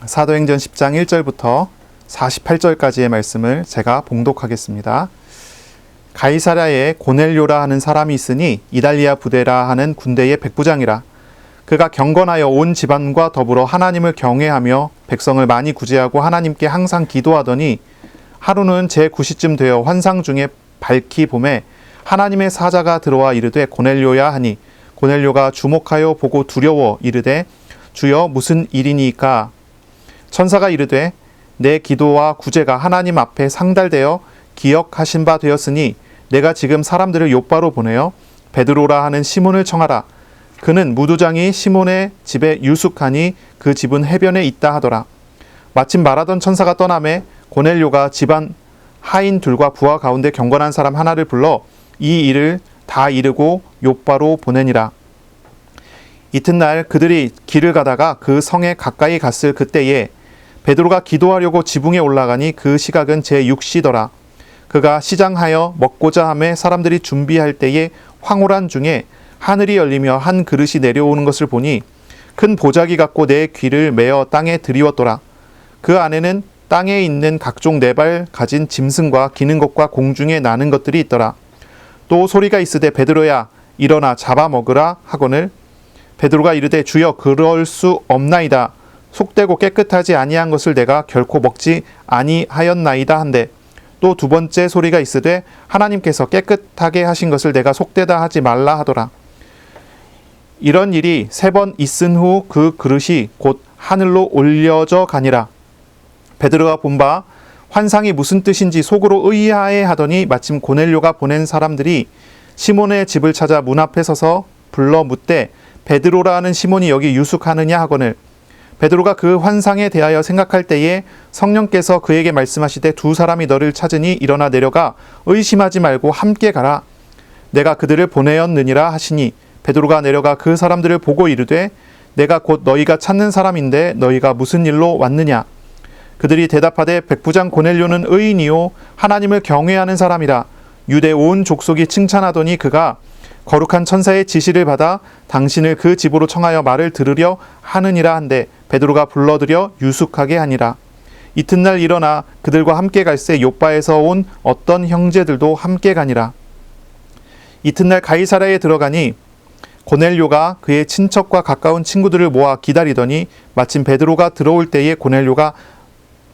사도행전 10장 1절부터 48절까지의 말씀을 제가 봉독하겠습니다. 가이사랴에 고넬료라 하는 사람이 있으니 이달리아 부대라 하는 군대의 백부장이라. 그가 경건하여 온 집안과 더불어 하나님을 경외하며 백성을 많이 구제하고 하나님께 항상 기도하더니 하루는 제9시쯤 되어 환상 중에 밝히 보매 하나님의 사자가 들어와 이르되 고넬료야 하니 고넬료가 주목하여 보고 두려워 이르되 주여 무슨 일이니까? 천사가 이르되 내 기도와 구제가 하나님 앞에 상달되어 기억하신 바 되었으니 내가 지금 사람들을 욥바로 보내어 베드로라 하는 시몬을 청하라. 그는 무두장이 시몬의 집에 유숙하니 그 집은 해변에 있다 하더라. 마침 말하던 천사가 떠나매 고넬료가 집안 하인 둘과 부하 가운데 경건한 사람 하나를 불러 이 일을 다 이르고 욥바로 보내니라. 이튿날 그들이 길을 가다가 그 성에 가까이 갔을 그때에 베드로가 기도하려고 지붕에 올라가니 그 시각은 제6시더라. 그가 시장하여 먹고자 하매 사람들이 준비할 때에 황홀한 중에 하늘이 열리며 한 그릇이 내려오는 것을 보니 큰 보자기 같고 내 귀를 메어 땅에 들이웠더라. 그 안에는 땅에 있는 각종 네 발 가진 짐승과 기는 것과 공중에 나는 것들이 있더라. 또 소리가 있으되 베드로야 일어나 잡아먹으라 하거늘 베드로가 이르되 주여 그럴 수 없나이다. 속되고 깨끗하지 아니한 것을 내가 결코 먹지 아니하였나이다 한데 또 두 번째 소리가 있으되 하나님께서 깨끗하게 하신 것을 내가 속되다 하지 말라 하더라. 이런 일이 3번 있은 후 그 그릇이 곧 하늘로 올려져 가니라. 베드로가 본 바 환상이 무슨 뜻인지 속으로 의아해 하더니 마침 고넬료가 보낸 사람들이 시몬의 집을 찾아 문 앞에 서서 불러 묻되 베드로라 하는 시몬이 여기 유숙하느냐 하거늘 베드로가 그 환상에 대하여 생각할 때에 성령께서 그에게 말씀하시되 두 사람이 너를 찾으니 일어나 내려가 의심하지 말고 함께 가라. 내가 그들을 보내었느니라 하시니 베드로가 내려가 그 사람들을 보고 이르되 내가 곧 너희가 찾는 사람인데 너희가 무슨 일로 왔느냐. 그들이 대답하되 백부장 고넬료는 의인이요 하나님을 경외하는 사람이라. 유대 온 족속이 칭찬하더니 그가 거룩한 천사의 지시를 받아 당신을 그 집으로 청하여 말을 들으려 하느니라 한데 베드로가 불러들여 유숙하게 하니라. 이튿날 일어나 그들과 함께 갈새 욥바에서 온 어떤 형제들도 함께 가니라. 이튿날 가이사랴에 들어가니 고넬료가 그의 친척과 가까운 친구들을 모아 기다리더니 마침 베드로가 들어올 때에 고넬료가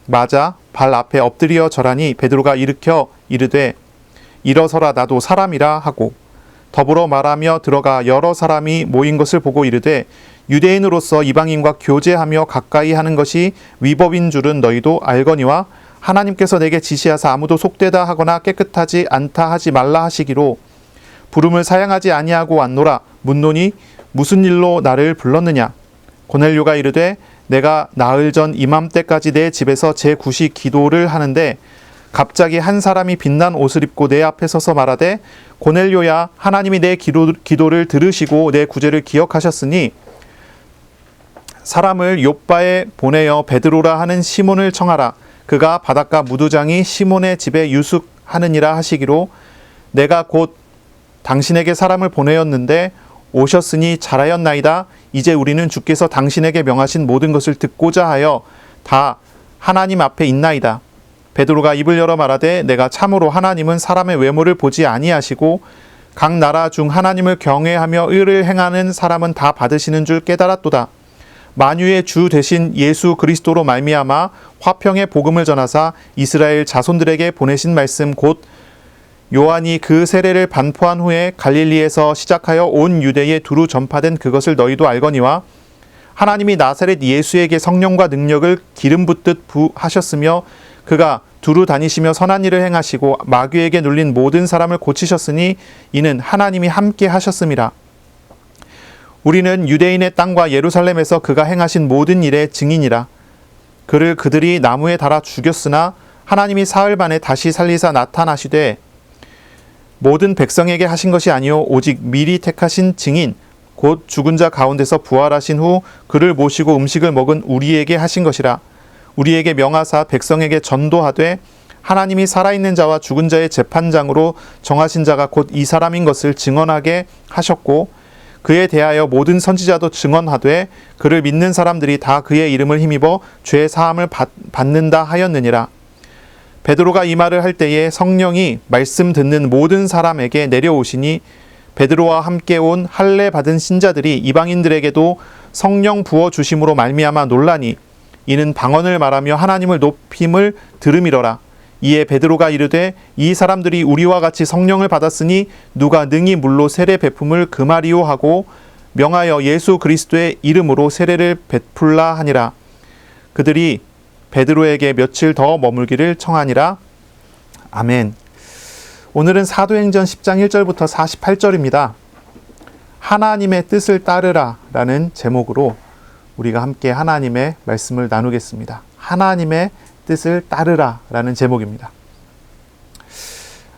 맞아 발 앞에 엎드려 절하니 베드로가 일으켜 이르되 일어서라 나도 사람이라 하고 더불어 말하며 들어가 여러 사람이 모인 것을 보고 이르되 유대인으로서 이방인과 교제하며 가까이 하는 것이 위법인 줄은 너희도 알거니와 하나님께서 내게 지시하사 아무도 속되다 하거나 깨끗하지 않다 하지 말라 하시기로 부름을 사양하지 아니하고 왔노라. 묻노니 무슨 일로 나를 불렀느냐. 고넬료가 이르되 내가 나흘 전 이맘때까지 내 집에서 제9시 기도를 하는데 갑자기 한 사람이 빛난 옷을 입고 내 앞에 서서 말하되 고넬료야 하나님이 내 기도를 들으시고 내 구제를 기억하셨으니 사람을 욥바에 보내어 베드로라 하는 시몬을 청하라. 그가 바닷가 무두장이 시몬의 집에 유숙하느니라 하시기로 내가 곧 당신에게 사람을 보내었는데 오셨으니 잘하였나이다. 이제 우리는 주께서 당신에게 명하신 모든 것을 듣고자 하여 다 하나님 앞에 있나이다. 베드로가 입을 열어 말하되 내가 참으로 하나님은 사람의 외모를 보지 아니하시고 각 나라 중 하나님을 경외하며 의를 행하는 사람은 다 받으시는 줄 깨달았도다. 만유의 주 되신 예수 그리스도로 말미암아 화평의 복음을 전하사 이스라엘 자손들에게 보내신 말씀 곧 요한이 그 세례를 반포한 후에 갈릴리에서 시작하여 온 유대에 두루 전파된 그것을 너희도 알거니와 하나님이 나사렛 예수에게 성령과 능력을 기름 붓듯 부하셨으며 그가 두루 다니시며 선한 일을 행하시고 마귀에게 눌린 모든 사람을 고치셨으니 이는 하나님이 함께 하셨음이라. 우리는 유대인의 땅과 예루살렘에서 그가 행하신 모든 일의 증인이라. 그를 그들이 나무에 달아 죽였으나 하나님이 사흘 만에 다시 살리사 나타나시되 모든 백성에게 하신 것이 아니요 오직 미리 택하신 증인 곧 죽은 자 가운데서 부활하신 후 그를 모시고 음식을 먹은 우리에게 하신 것이라. 우리에게 명하사 백성에게 전도하되 하나님이 살아있는 자와 죽은 자의 재판장으로 정하신 자가 곧 이 사람인 것을 증언하게 하셨고 그에 대하여 모든 선지자도 증언하되 그를 믿는 사람들이 다 그의 이름을 힘입어 죄 사함을 받는다 하였느니라. 베드로가 이 말을 할 때에 성령이 말씀 듣는 모든 사람에게 내려오시니 베드로와 함께 온 할례 받은 신자들이 이방인들에게도 성령 부어 주심으로 말미암아 놀라니 이는 방언을 말하며 하나님을 높임을 들음이러라. 이에 베드로가 이르되 이 사람들이 우리와 같이 성령을 받았으니 누가 능히 물로 세례 베품을 금하리요 하고 명하여 예수 그리스도의 이름으로 세례를 베풀라 하니라. 그들이 베드로에게 며칠 더 머물기를 청하니라. 아멘. 오늘은 사도행전 10장 1절부터 48절입니다. 하나님의 뜻을 따르라 라는 제목으로 우리가 함께 하나님의 말씀을 나누겠습니다. 하나님의 뜻을 따르라 라는 제목입니다.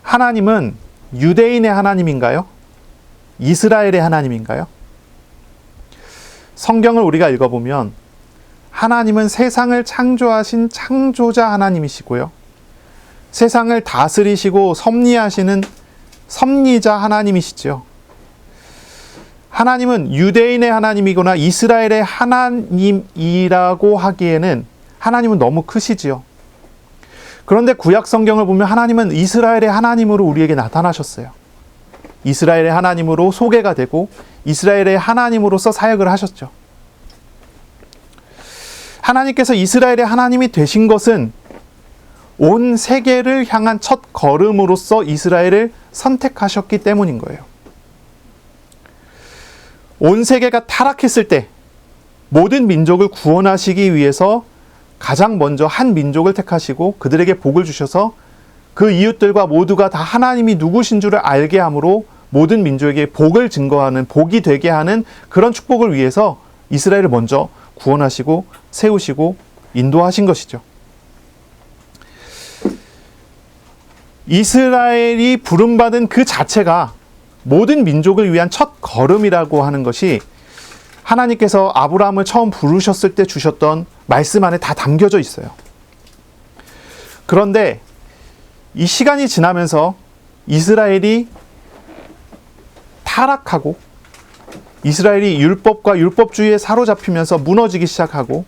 하나님은 유대인의 하나님인가요? 이스라엘의 하나님인가요? 성경을 우리가 읽어보면 하나님은 세상을 창조하신 창조자 하나님이시고요. 세상을 다스리시고 섭리하시는 섭리자 하나님이시죠. 하나님은 유대인의 하나님이거나 이스라엘의 하나님이라고 하기에는 하나님은 너무 크시지요. 그런데 구약 성경을 보면 하나님은 이스라엘의 하나님으로 우리에게 나타나셨어요. 이스라엘의 하나님으로 소개가 되고 이스라엘의 하나님으로서 사역을 하셨죠. 하나님께서 이스라엘의 하나님이 되신 것은 온 세계를 향한 첫 걸음으로서 이스라엘을 선택하셨기 때문인 거예요. 온 세계가 타락했을 때 모든 민족을 구원하시기 위해서 가장 먼저 한 민족을 택하시고 그들에게 복을 주셔서 그 이웃들과 모두가 다 하나님이 누구신 줄을 알게 함으로 모든 민족에게 복을 증거하는, 복이 되게 하는 그런 축복을 위해서 이스라엘을 먼저 구원하시고 세우시고 인도하신 것이죠. 이스라엘이 부름받은 그 자체가 모든 민족을 위한 첫 걸음이라고 하는 것이 하나님께서 아브라함을 처음 부르셨을 때 주셨던 말씀 안에 다 담겨져 있어요. 그런데 이 시간이 지나면서 이스라엘이 타락하고 이스라엘이 율법과 율법주의에 사로잡히면서 무너지기 시작하고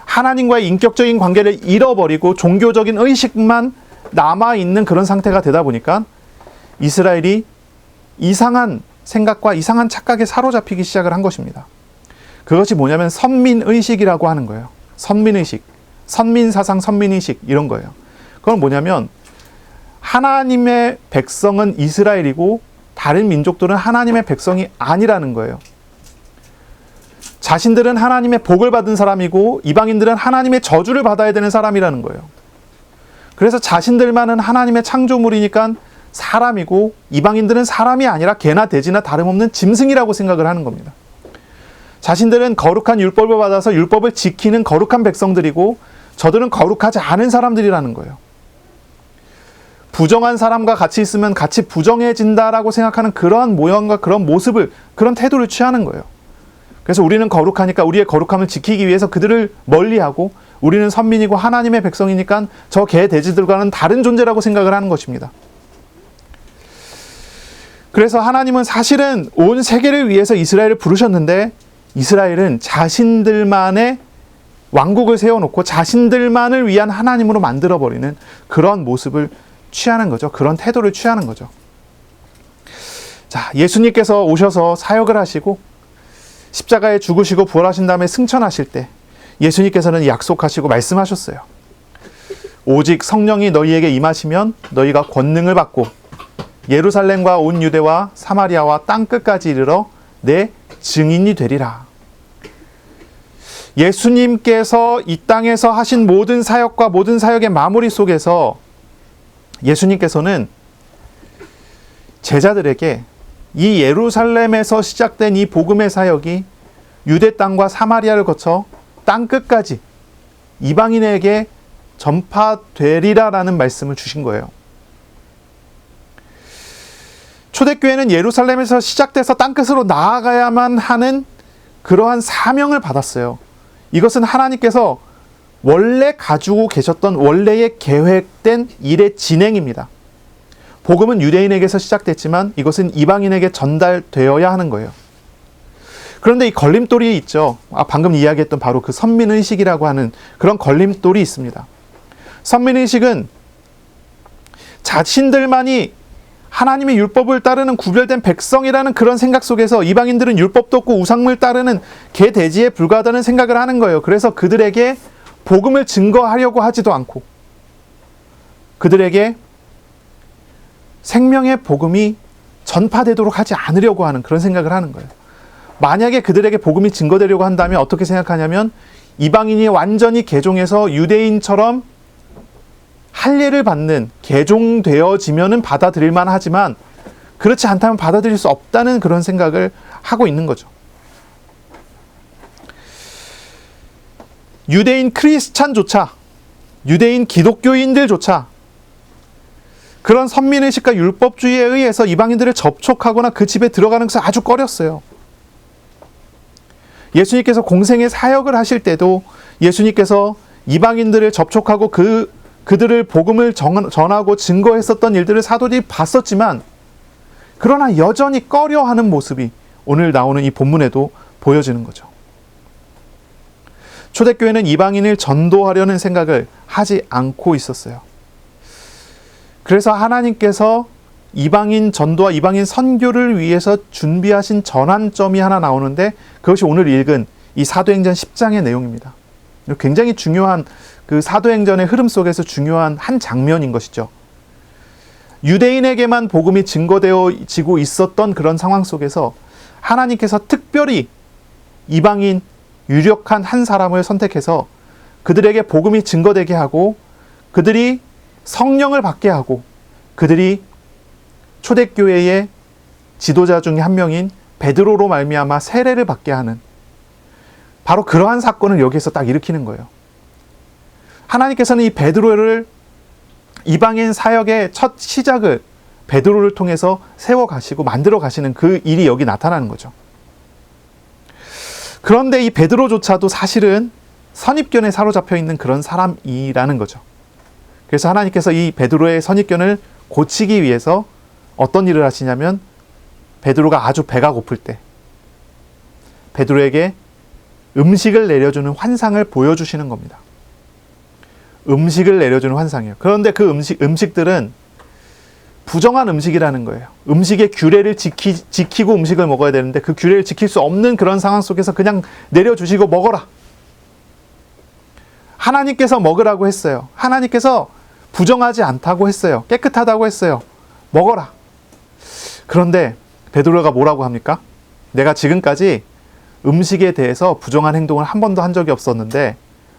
하나님과의 인격적인 관계를 잃어버리고 종교적인 의식만 남아있는 그런 상태가 되다 보니까 이스라엘이 이상한 생각과 이상한 착각에 사로잡히기 시작을 한 것입니다. 그것이 뭐냐면 선민의식이라고 하는 거예요. 선민의식, 선민사상, 선민의식 이런 거예요. 그건 뭐냐면 하나님의 백성은 이스라엘이고 다른 민족들은 하나님의 백성이 아니라는 거예요. 자신들은 하나님의 복을 받은 사람이고 이방인들은 하나님의 저주를 받아야 되는 사람이라는 거예요. 그래서 자신들만은 하나님의 창조물이니까 사람이고 이방인들은 사람이 아니라 개나 돼지나 다름없는 짐승이라고 생각을 하는 겁니다. 자신들은 거룩한 율법을 받아서 율법을 지키는 거룩한 백성들이고 저들은 거룩하지 않은 사람들이라는 거예요. 부정한 사람과 같이 있으면 같이 부정해진다라고 생각하는 그러한 모양과 그런 모습을, 그런 태도를 취하는 거예요. 그래서 우리는 거룩하니까 우리의 거룩함을 지키기 위해서 그들을 멀리하고 우리는 선민이고 하나님의 백성이니까 저 개 돼지들과는 다른 존재라고 생각을 하는 것입니다. 그래서 하나님은 사실은 온 세계를 위해서 이스라엘을 부르셨는데 이스라엘은 자신들만의 왕국을 세워놓고 자신들만을 위한 하나님으로 만들어버리는 그런 모습을 취하는 거죠. 그런 태도를 취하는 거죠. 자, 예수님께서 오셔서 사역을 하시고 십자가에 죽으시고 부활하신 다음에 승천하실 때 예수님께서는 약속하시고 말씀하셨어요. 오직 성령이 너희에게 임하시면 너희가 권능을 받고 예루살렘과 온 유대와 사마리아와 땅끝까지 이르러 내 증인이 되리라. 예수님께서 이 땅에서 하신 모든 사역과 모든 사역의 마무리 속에서 예수님께서는 제자들에게 이 예루살렘에서 시작된 이 복음의 사역이 유대 땅과 사마리아를 거쳐 땅끝까지 이방인에게 전파되리라라는 말씀을 주신 거예요. 초대교회는 예루살렘에서 시작돼서 땅끝으로 나아가야만 하는 그러한 사명을 받았어요. 이것은 하나님께서 원래 가지고 계셨던 원래의 계획된 일의 진행입니다. 복음은 유대인에게서 시작됐지만 이것은 이방인에게 전달되어야 하는 거예요. 그런데 이 걸림돌이 있죠. 방금 이야기했던 바로 그 선민의식이라고 하는 그런 걸림돌이 있습니다. 선민의식은 자신들만이 하나님의 율법을 따르는 구별된 백성이라는 그런 생각 속에서 이방인들은 율법도 없고 우상물 따르는 개, 돼지에 불과하다는 생각을 하는 거예요. 그래서 그들에게 복음을 증거하려고 하지도 않고 그들에게 생명의 복음이 전파되도록 하지 않으려고 하는 그런 생각을 하는 거예요. 만약에 그들에게 복음이 증거되려고 한다면 어떻게 생각하냐면 이방인이 완전히 개종해서 유대인처럼 할례를 받는 개종되어지면은 받아들일만 하지만 그렇지 않다면 받아들일 수 없다는 그런 생각을 하고 있는 거죠. 유대인 크리스찬조차, 유대인 기독교인들조차 그런 선민의식과 율법주의에 의해서 이방인들을 접촉하거나 그 집에 들어가는 것을 아주 꺼렸어요. 예수님께서 공생의 사역을 하실 때도 예수님께서 이방인들을 접촉하고 그들을 복음을 전하고 증거했었던 일들을 사도들이 봤었지만 그러나 여전히 꺼려하는 모습이 오늘 나오는 이 본문에도 보여지는 거죠. 초대교회는 이방인을 전도하려는 생각을 하지 않고 있었어요. 그래서 하나님께서 이방인 전도와 이방인 선교를 위해서 준비하신 전환점이 하나 나오는데 그것이 오늘 읽은 이 사도행전 10장의 내용입니다. 굉장히 중요한 그 사도행전의 흐름 속에서 중요한 한 장면인 것이죠. 유대인에게만 복음이 증거되어지고 있었던 그런 상황 속에서 하나님께서 특별히 이방인 유력한 한 사람을 선택해서 그들에게 복음이 증거되게 하고 그들이 성령을 받게 하고 그들이 초대교회의 지도자 중에 한 명인 베드로로 말미암아 세례를 받게 하는 바로 그러한 사건을 여기에서 딱 일으키는 거예요. 하나님께서는 이 베드로를 이방인 사역의 첫 시작을 베드로를 통해서 세워가시고 만들어 가시는 그 일이 여기 나타나는 거죠. 그런데 이 베드로조차도 사실은 선입견에 사로잡혀 있는 그런 사람이라는 거죠. 그래서 하나님께서 이 베드로의 선입견을 고치기 위해서 어떤 일을 하시냐면 베드로가 아주 배가 고플 때 베드로에게 음식을 내려주는 환상을 보여주시는 겁니다. 음식을 내려주는 환상이에요. 그런데 그 음식들은 부정한 음식이라는 거예요. 음식의 규례를 지키고 음식을 먹어야 되는데 그 규례를 지킬 수 없는 그런 상황 속에서 그냥 내려주시고 먹어라. 하나님께서 먹으라고 했어요. 하나님께서 부정하지 않다고 했어요. 깨끗하다고 했어요. 먹어라. 그런데 베드로가 뭐라고 합니까? 내가 지금까지 음식에 대해서 부정한 행동을 한 번도 한 적이 없었는데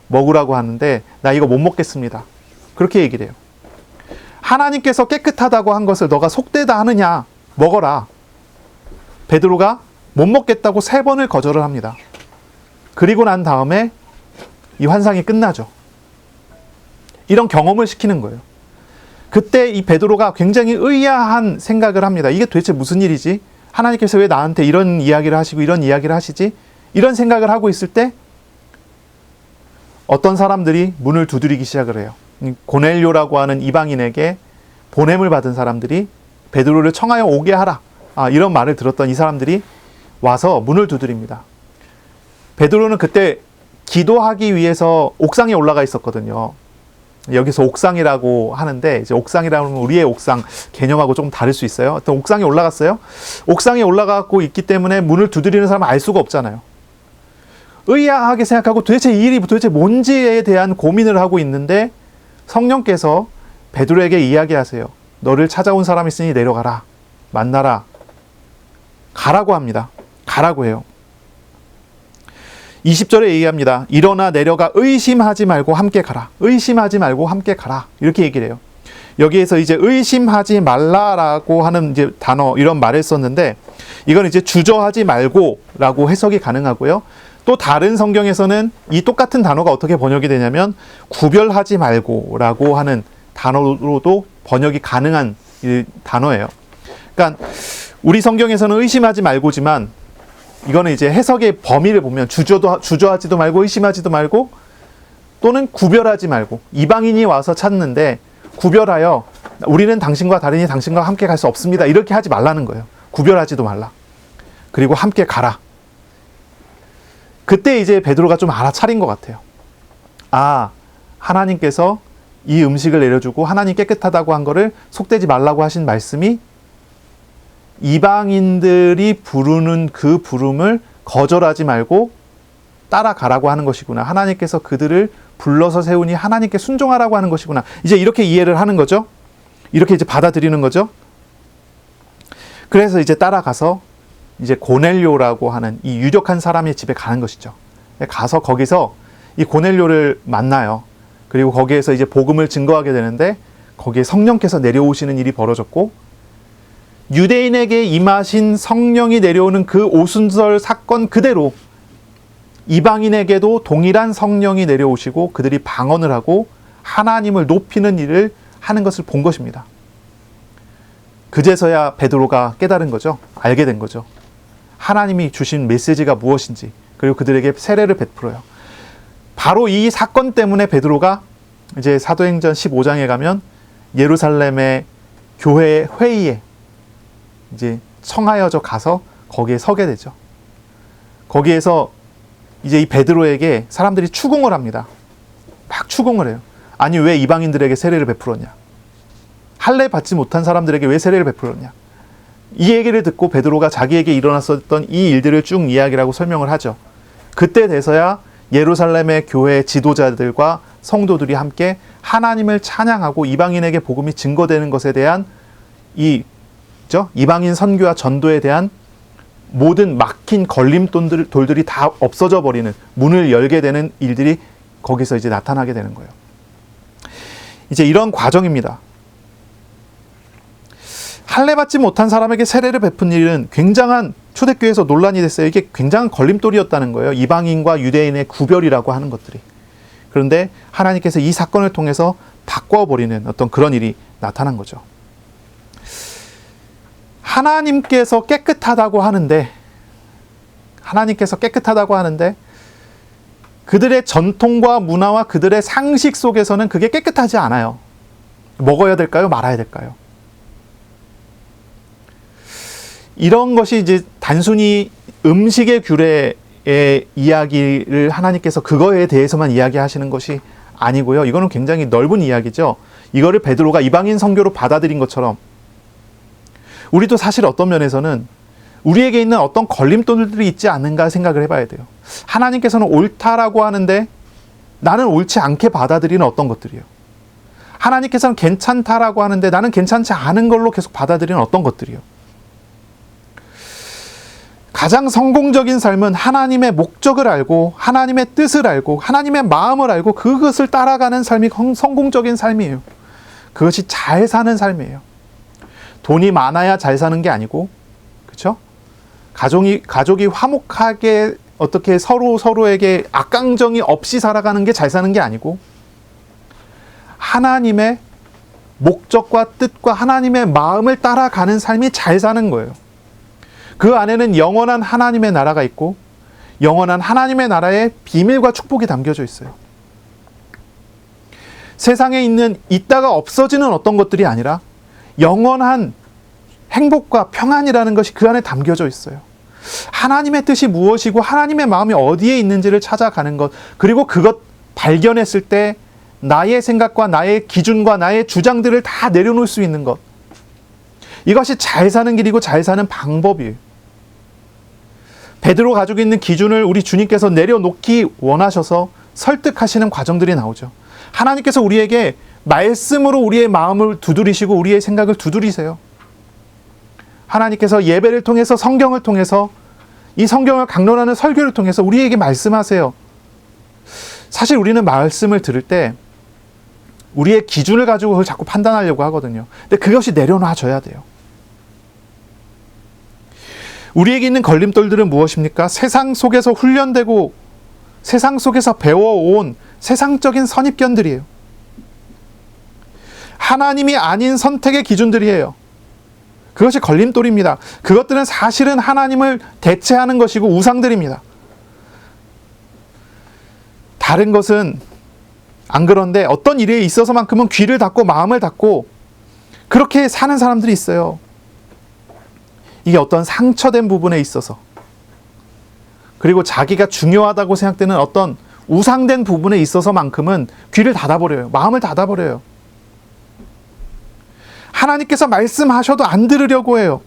먹으라고 하는데 나 이거 못 먹겠습니다. 그렇게 얘기를 해요. 하나님께서 깨끗하다고 한 것을 너가 속되다 하느냐? 먹어라. 베드로가 못 먹겠다고 3번을 거절을 합니다. 그리고 난 다음에 이 환상이 끝나죠. 이런 경험을 시키는 거예요. 그때 이 베드로가 굉장히 의아한 생각을 합니다. 이게 도대체 무슨 일이지? 하나님께서 왜 나한테 이런 이야기를 하시고 이런 이야기를 하시지? 이런 생각을 하고 있을 때 어떤 사람들이 문을 두드리기 시작을 해요. 고넬료라고 하는 이방인에게 보냄을 받은 사람들이 베드로를 청하여 오게 하라. 이런 말을 들었던 이 사람들이 와서 문을 두드립니다. 베드로는 그때 기도하기 위해서 옥상에 올라가 있었거든요. 여기서 옥상이라고 하는데 이제 옥상이라고 하면 우리의 옥상 개념하고 조금 다를 수 있어요. 어떤 옥상에 올라갔어요. 옥상에 올라가고 있기 때문에 문을 두드리는 사람은 알 수가 없잖아요. 의아하게 생각하고 도대체 이 일이 도대체 뭔지에 대한 고민을 하고 있는데 성령께서 베드로에게 이야기하세요. 너를 찾아온 사람이 있으니 내려가라. 만나라. 가라고 합니다. 가라고 해요. 20절에 얘기합니다. 일어나 내려가 의심하지 말고 함께 가라. 의심하지 말고 함께 가라. 이렇게 얘기를 해요. 여기에서 이제 의심하지 말라라고 하는 이제 단어 이런 말을 썼는데 이건 이제 주저하지 말고라고 해석이 가능하고요. 또 다른 성경에서는 이 똑같은 단어가 어떻게 번역이 되냐면 구별하지 말고라고 하는 단어로도 번역이 가능한 이 단어예요. 그러니까 우리 성경에서는 의심하지 말고지만 이거는 이제 해석의 범위를 보면 주저하지도 말고 의심하지도 말고 또는 구별하지 말고 이방인이 와서 찾는데 구별하여 우리는 당신과 다르니 당신과 함께 갈 수 없습니다. 이렇게 하지 말라는 거예요. 구별하지도 말라. 그리고 함께 가라. 그때 이제 베드로가 좀 알아차린 것 같아요. 아, 하나님께서 이 음식을 내려주고 하나님 깨끗하다고 한 거를 속되지 말라고 하신 말씀이 이방인들이 부르는 그 부름을 거절하지 말고 따라가라고 하는 것이구나. 하나님께서 그들을 불러서 세우니 하나님께 순종하라고 하는 것이구나. 이제 이렇게 이해를 하는 거죠. 이렇게 이제 받아들이는 거죠. 그래서 이제 따라가서 이제 고넬료라고 하는 이 유력한 사람의 집에 가는 것이죠. 가서 거기서 이 고넬료를 만나요. 그리고 거기에서 이제 복음을 증거하게 되는데 거기에 성령께서 내려오시는 일이 벌어졌고, 유대인에게 임하신 성령이 내려오는 그 오순절 사건 그대로 이방인에게도 동일한 성령이 내려오시고 그들이 방언을 하고 하나님을 높이는 일을 하는 것을 본 것입니다. 그제서야 베드로가 깨달은 거죠. 알게 된 거죠. 하나님이 주신 메시지가 무엇인지, 그리고 그들에게 세례를 베풀어요. 바로 이 사건 때문에 베드로가 이제 사도행전 15장에 가면 예루살렘의 교회 회의에 이제 청하여져 가서 거기에 서게 되죠. 거기에서 이제 이 베드로에게 사람들이 추궁을 합니다. 막 추궁을 해요. 아니, 왜 이방인들에게 세례를 베풀었냐? 할례 받지 못한 사람들에게 왜 세례를 베풀었냐? 이 얘기를 듣고 베드로가 자기에게 일어났었던 이 일들을 쭉 이야기라고 설명을 하죠. 그때 돼서야 예루살렘의 교회 지도자들과 성도들이 함께 하나님을 찬양하고 이방인에게 복음이 증거되는 것에 대한 이방인 선교와 전도에 대한 모든 막힌 걸림돌들이 다 없어져 버리는, 문을 열게 되는 일들이 거기서 이제 나타나게 되는 거예요. 이제 이런 과정입니다. 할례 받지 못한 사람에게 세례를 베푼 일은 굉장한, 초대교회에서 논란이 됐어요. 이게 굉장한 걸림돌이었다는 거예요. 이방인과 유대인의 구별이라고 하는 것들이. 그런데 하나님께서 이 사건을 통해서 바꿔버리는 어떤 그런 일이 나타난 거죠. 하나님께서 깨끗하다고 하는데 그들의 전통과 문화와 그들의 상식 속에서는 그게 깨끗하지 않아요. 먹어야 될까요? 말아야 될까요? 이런 것이 이제 단순히 음식의 규례의 이야기를 하나님께서 그거에 대해서만 이야기하시는 것이 아니고요. 이거는 굉장히 넓은 이야기죠. 이거를 베드로가 이방인 선교로 받아들인 것처럼 우리도 사실 어떤 면에서는 우리에게 있는 어떤 걸림돌들이 있지 않는가 생각을 해봐야 돼요. 하나님께서는 옳다라고 하는데 나는 옳지 않게 받아들이는 어떤 것들이에요. 하나님께서는 괜찮다라고 하는데 나는 괜찮지 않은 걸로 계속 받아들이는 어떤 것들이에요. 가장 성공적인 삶은 하나님의 목적을 알고 하나님의 뜻을 알고 하나님의 마음을 알고 그것을 따라가는 삶이 성공적인 삶이에요. 그것이 잘 사는 삶이에요. 돈이 많아야 잘 사는 게 아니고, 그렇죠? 가족이 화목하게 어떻게 서로에게 악감정이 없이 살아가는 게 잘 사는 게 아니고, 하나님의 목적과 뜻과 하나님의 마음을 따라가는 삶이 잘 사는 거예요. 그 안에는 영원한 하나님의 나라가 있고 영원한 하나님의 나라의 비밀과 축복이 담겨져 있어요. 세상에 있는 있다가 없어지는 어떤 것들이 아니라 영원한 행복과 평안이라는 것이 그 안에 담겨져 있어요. 하나님의 뜻이 무엇이고 하나님의 마음이 어디에 있는지를 찾아가는 것, 그리고 그것 발견했을 때 나의 생각과 나의 기준과 나의 주장들을 다 내려놓을 수 있는 것, 이것이 잘 사는 길이고 잘 사는 방법이에요. 베드로 가지고 있는 기준을 우리 주님께서 내려놓기 원하셔서 설득하시는 과정들이 나오죠. 하나님께서 우리에게 말씀으로 우리의 마음을 두드리시고 우리의 생각을 두드리세요. 하나님께서 예배를 통해서, 성경을 통해서, 이 성경을 강론하는 설교를 통해서 우리에게 말씀하세요. 사실 우리는 말씀을 들을 때 우리의 기준을 가지고 그걸 자꾸 판단하려고 하거든요. 근데 그것이 내려놔줘야 돼요. 우리에게 있는 걸림돌들은 무엇입니까? 세상 속에서 훈련되고 세상 속에서 배워온 세상적인 선입견들이에요. 하나님이 아닌 선택의 기준들이에요. 그것이 걸림돌입니다. 그것들은 사실은 하나님을 대체하는 것이고 우상들입니다. 다른 것은 안 그런데 어떤 일에 있어서만큼은 귀를 닫고 마음을 닫고 그렇게 사는 사람들이 있어요. 이게 어떤 상처된 부분에 있어서, 그리고 자기가 중요하다고 생각되는 어떤 우상된 부분에 있어서만큼은 귀를 닫아버려요. 마음을 닫아버려요. 하나님께서 말씀하셔도 안 들으려고 해요.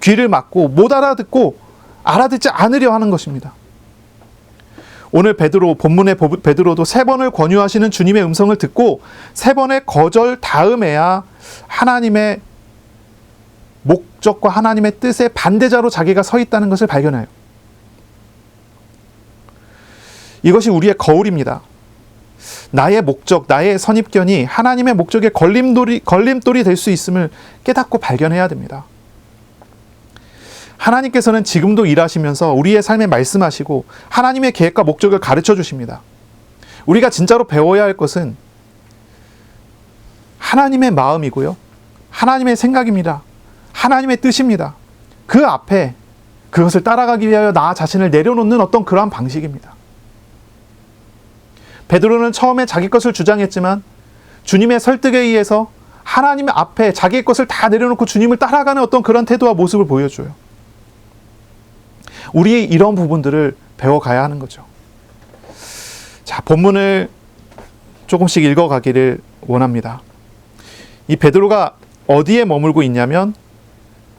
귀를 막고 못 알아듣고 알아듣지 않으려 하는 것입니다. 오늘 본문의 베드로도 3번을 권유하시는 주님의 음성을 듣고 3번의 거절 다음에야 하나님의 목적과 하나님의 뜻의 반대자로 자기가 서 있다는 것을 발견해요. 이것이 우리의 거울입니다. 나의 목적, 나의 선입견이 하나님의 목적의 걸림돌이 될 수 있음을 깨닫고 발견해야 됩니다. 하나님께서는 지금도 일하시면서 우리의 삶에 말씀하시고 하나님의 계획과 목적을 가르쳐 주십니다. 우리가 진짜로 배워야 할 것은 하나님의 마음이고요. 하나님의 생각입니다. 하나님의 뜻입니다. 그 앞에 그것을 따라가기 위하여 나 자신을 내려놓는 어떤 그러한 방식입니다. 베드로는 처음에 자기 것을 주장했지만 주님의 설득에 의해서 하나님 앞에 자기의 것을 다 내려놓고 주님을 따라가는 어떤 그런 태도와 모습을 보여줘요. 우리 이런 부분들을 배워가야 하는 거죠. 자, 본문을 조금씩 읽어가기를 원합니다. 이 베드로가 어디에 머물고 있냐면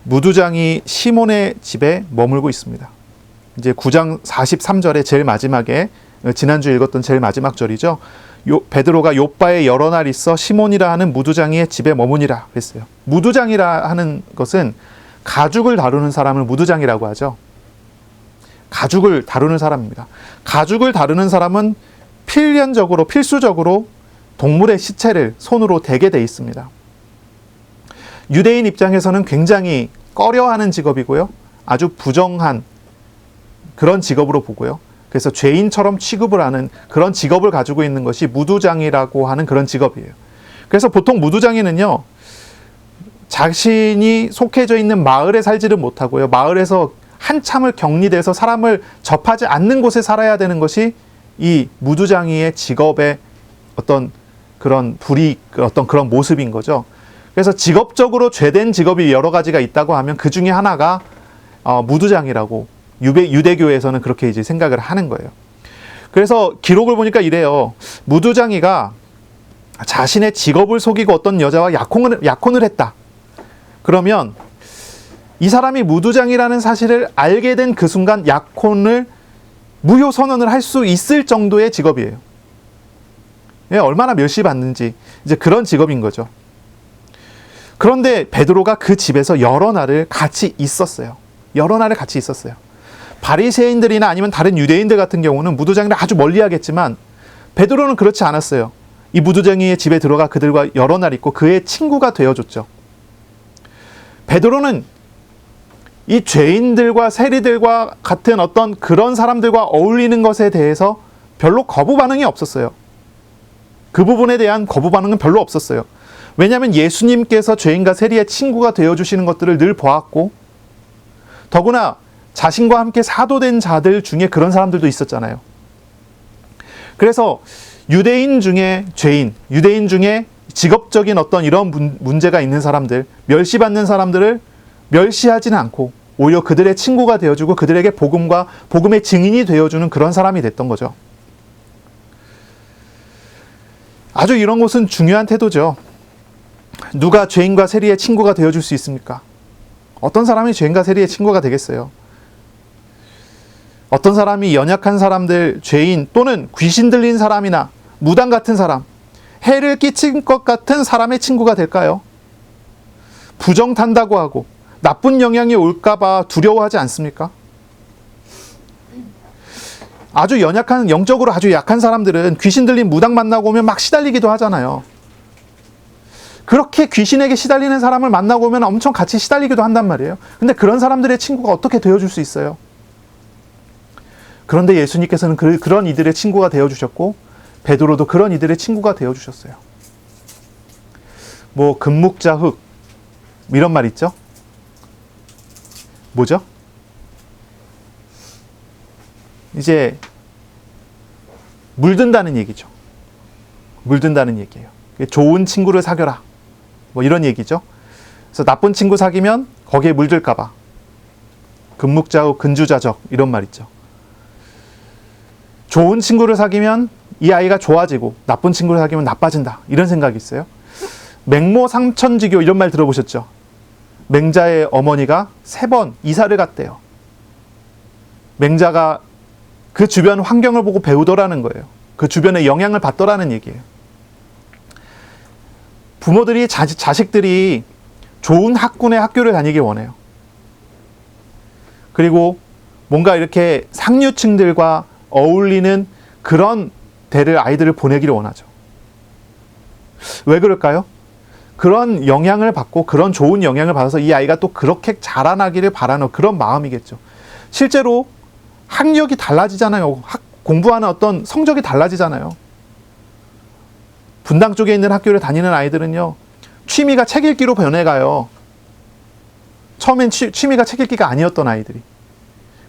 무두장이 시몬의 집에 머물고 있습니다. 이제 9장 43절에 제일 마지막에 지난주 읽었던 제일 마지막 절이죠. 베드로가 요바에 여러 날 있어 시몬이라 하는 무두장이의 집에 머무니라 그랬어요. 무두장이라 하는 것은 가죽을 다루는 사람을 무두장이라고 하죠. 가죽을 다루는 사람입니다. 가죽을 다루는 사람은 필수적으로 동물의 시체를 손으로 대게 돼 있습니다. 유대인 입장에서는 굉장히 꺼려하는 직업이고요. 아주 부정한 그런 직업으로 보고요. 그래서 죄인처럼 취급을 하는 그런 직업을 가지고 있는 것이 무두장이라고 하는 그런 직업이에요. 그래서 보통 무두장이는요, 자신이 속해져 있는 마을에 살지를 못하고요. 마을에서 한참을 격리돼서 사람을 접하지 않는 곳에 살아야 되는 것이 이 무두장이의 직업의 어떤 그런 어떤 그런 모습인 거죠. 그래서 직업적으로 죄된 직업이 여러 가지가 있다고 하면 그 중에 하나가 무두장이라고 유대교에서는 그렇게 이제 생각을 하는 거예요. 그래서 기록을 보니까 이래요. 무두장이가 자신의 직업을 속이고 어떤 여자와 약혼을 했다. 그러면 이 사람이 무두장이라는 사실을 알게 된 그 순간 약혼을 무효 선언을 할 수 있을 정도의 직업이에요. 얼마나 멸시받는지 이제 그런 직업인 거죠. 그런데 베드로가 그 집에서 여러 날을 같이 있었어요. 바리새인들이나 아니면 다른 유대인들 같은 경우는 무두장이를 아주 멀리하겠지만 베드로는 그렇지 않았어요. 이 무두장이의 집에 들어가 그들과 여러 날 있고 그의 친구가 되어줬죠. 베드로는 이 죄인들과 세리들과 같은 어떤 그런 사람들과 어울리는 것에 대해서 별로 거부 반응이 없었어요. 그 부분에 대한 거부 반응은 별로 없었어요. 왜냐하면 예수님께서 죄인과 세리의 친구가 되어주시는 것들을 늘 보았고, 더구나 자신과 함께 사도된 자들 중에 그런 사람들도 있었잖아요. 그래서 유대인 중에 죄인, 유대인 중에 직업적인 어떤 이런 문제가 있는 사람들, 멸시받는 사람들을 멸시하지는 않고 오히려 그들의 친구가 되어주고 그들에게 복음의 증인이 되어주는 그런 사람이 됐던 거죠. 아주 이런 것은 중요한 태도죠. 누가 죄인과 세리의 친구가 되어줄 수 있습니까? 어떤 사람이 죄인과 세리의 친구가 되겠어요? 어떤 사람이 연약한 사람들, 죄인 또는 귀신 들린 사람이나 무당 같은 사람, 해를 끼친 것 같은 사람의 친구가 될까요? 부정탄다고 하고 나쁜 영향이 올까봐 두려워하지 않습니까? 아주 영적으로 아주 약한 사람들은 귀신 들린 무당 만나고 오면 막 시달리기도 하잖아요. 그렇게 귀신에게 시달리는 사람을 만나고 오면 엄청 같이 시달리기도 한단 말이에요. 근데 그런 사람들의 친구가 어떻게 되어줄 수 있어요? 그런데 예수님께서는 그런 이들의 친구가 되어주셨고 베드로도 그런 이들의 친구가 되어주셨어요. 금묵자 흙 이런 말 있죠? 뭐죠? 이제 물든다는 얘기죠. 물든다는 얘기예요. 좋은 친구를 사귀어라. 이런 얘기죠. 그래서 나쁜 친구 사귀면 거기에 물들까봐. 금묵자후 근주자적 이런 말 있죠. 좋은 친구를 사귀면 이 아이가 좋아지고 나쁜 친구를 사귀면 나빠진다, 이런 생각이 있어요. 맹모 삼천지교 이런 말 들어보셨죠? 맹자의 어머니가 3번 이사를 갔대요. 맹자가 그 주변 환경을 보고 배우더라는 거예요. 그 주변에 영향을 받더라는 얘기예요. 부모들이 자식들이 좋은 학군의 학교를 다니길 원해요. 그리고 뭔가 이렇게 상류층들과 어울리는 그런 대를 아이들을 보내기를 원하죠. 왜 그럴까요? 그런 영향을 받고 그런 좋은 영향을 받아서 이 아이가 또 그렇게 자라나기를 바라는 그런 마음이겠죠. 실제로 학력이 달라지잖아요. 공부하는 어떤 성적이 달라지잖아요. 분당 쪽에 있는 학교를 다니는 아이들은요, 취미가 책 읽기로 변해가요. 처음엔 취미가 책 읽기가 아니었던 아이들이.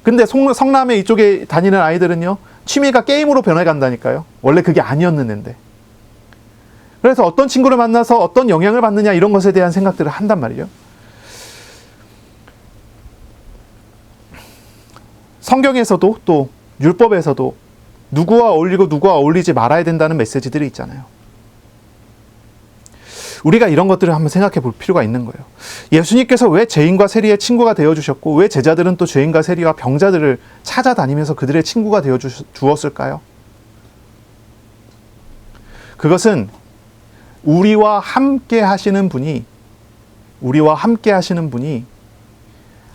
근데 성남에 이쪽에 다니는 아이들은요, 취미가 게임으로 변해간다니까요. 원래 그게 아니었는데. 그래서 어떤 친구를 만나서 어떤 영향을 받느냐, 이런 것에 대한 생각들을 한단 말이에요. 성경에서도 또 율법에서도 누구와 어울리고 누구와 어울리지 말아야 된다는 메시지들이 있잖아요. 우리가 이런 것들을 한번 생각해 볼 필요가 있는 거예요. 예수님께서 왜 죄인과 세리의 친구가 되어주셨고, 왜 제자들은 또 죄인과 세리와 병자들을 찾아다니면서 그들의 친구가 되어주었을까요? 그것은 우리와 함께 하시는 분이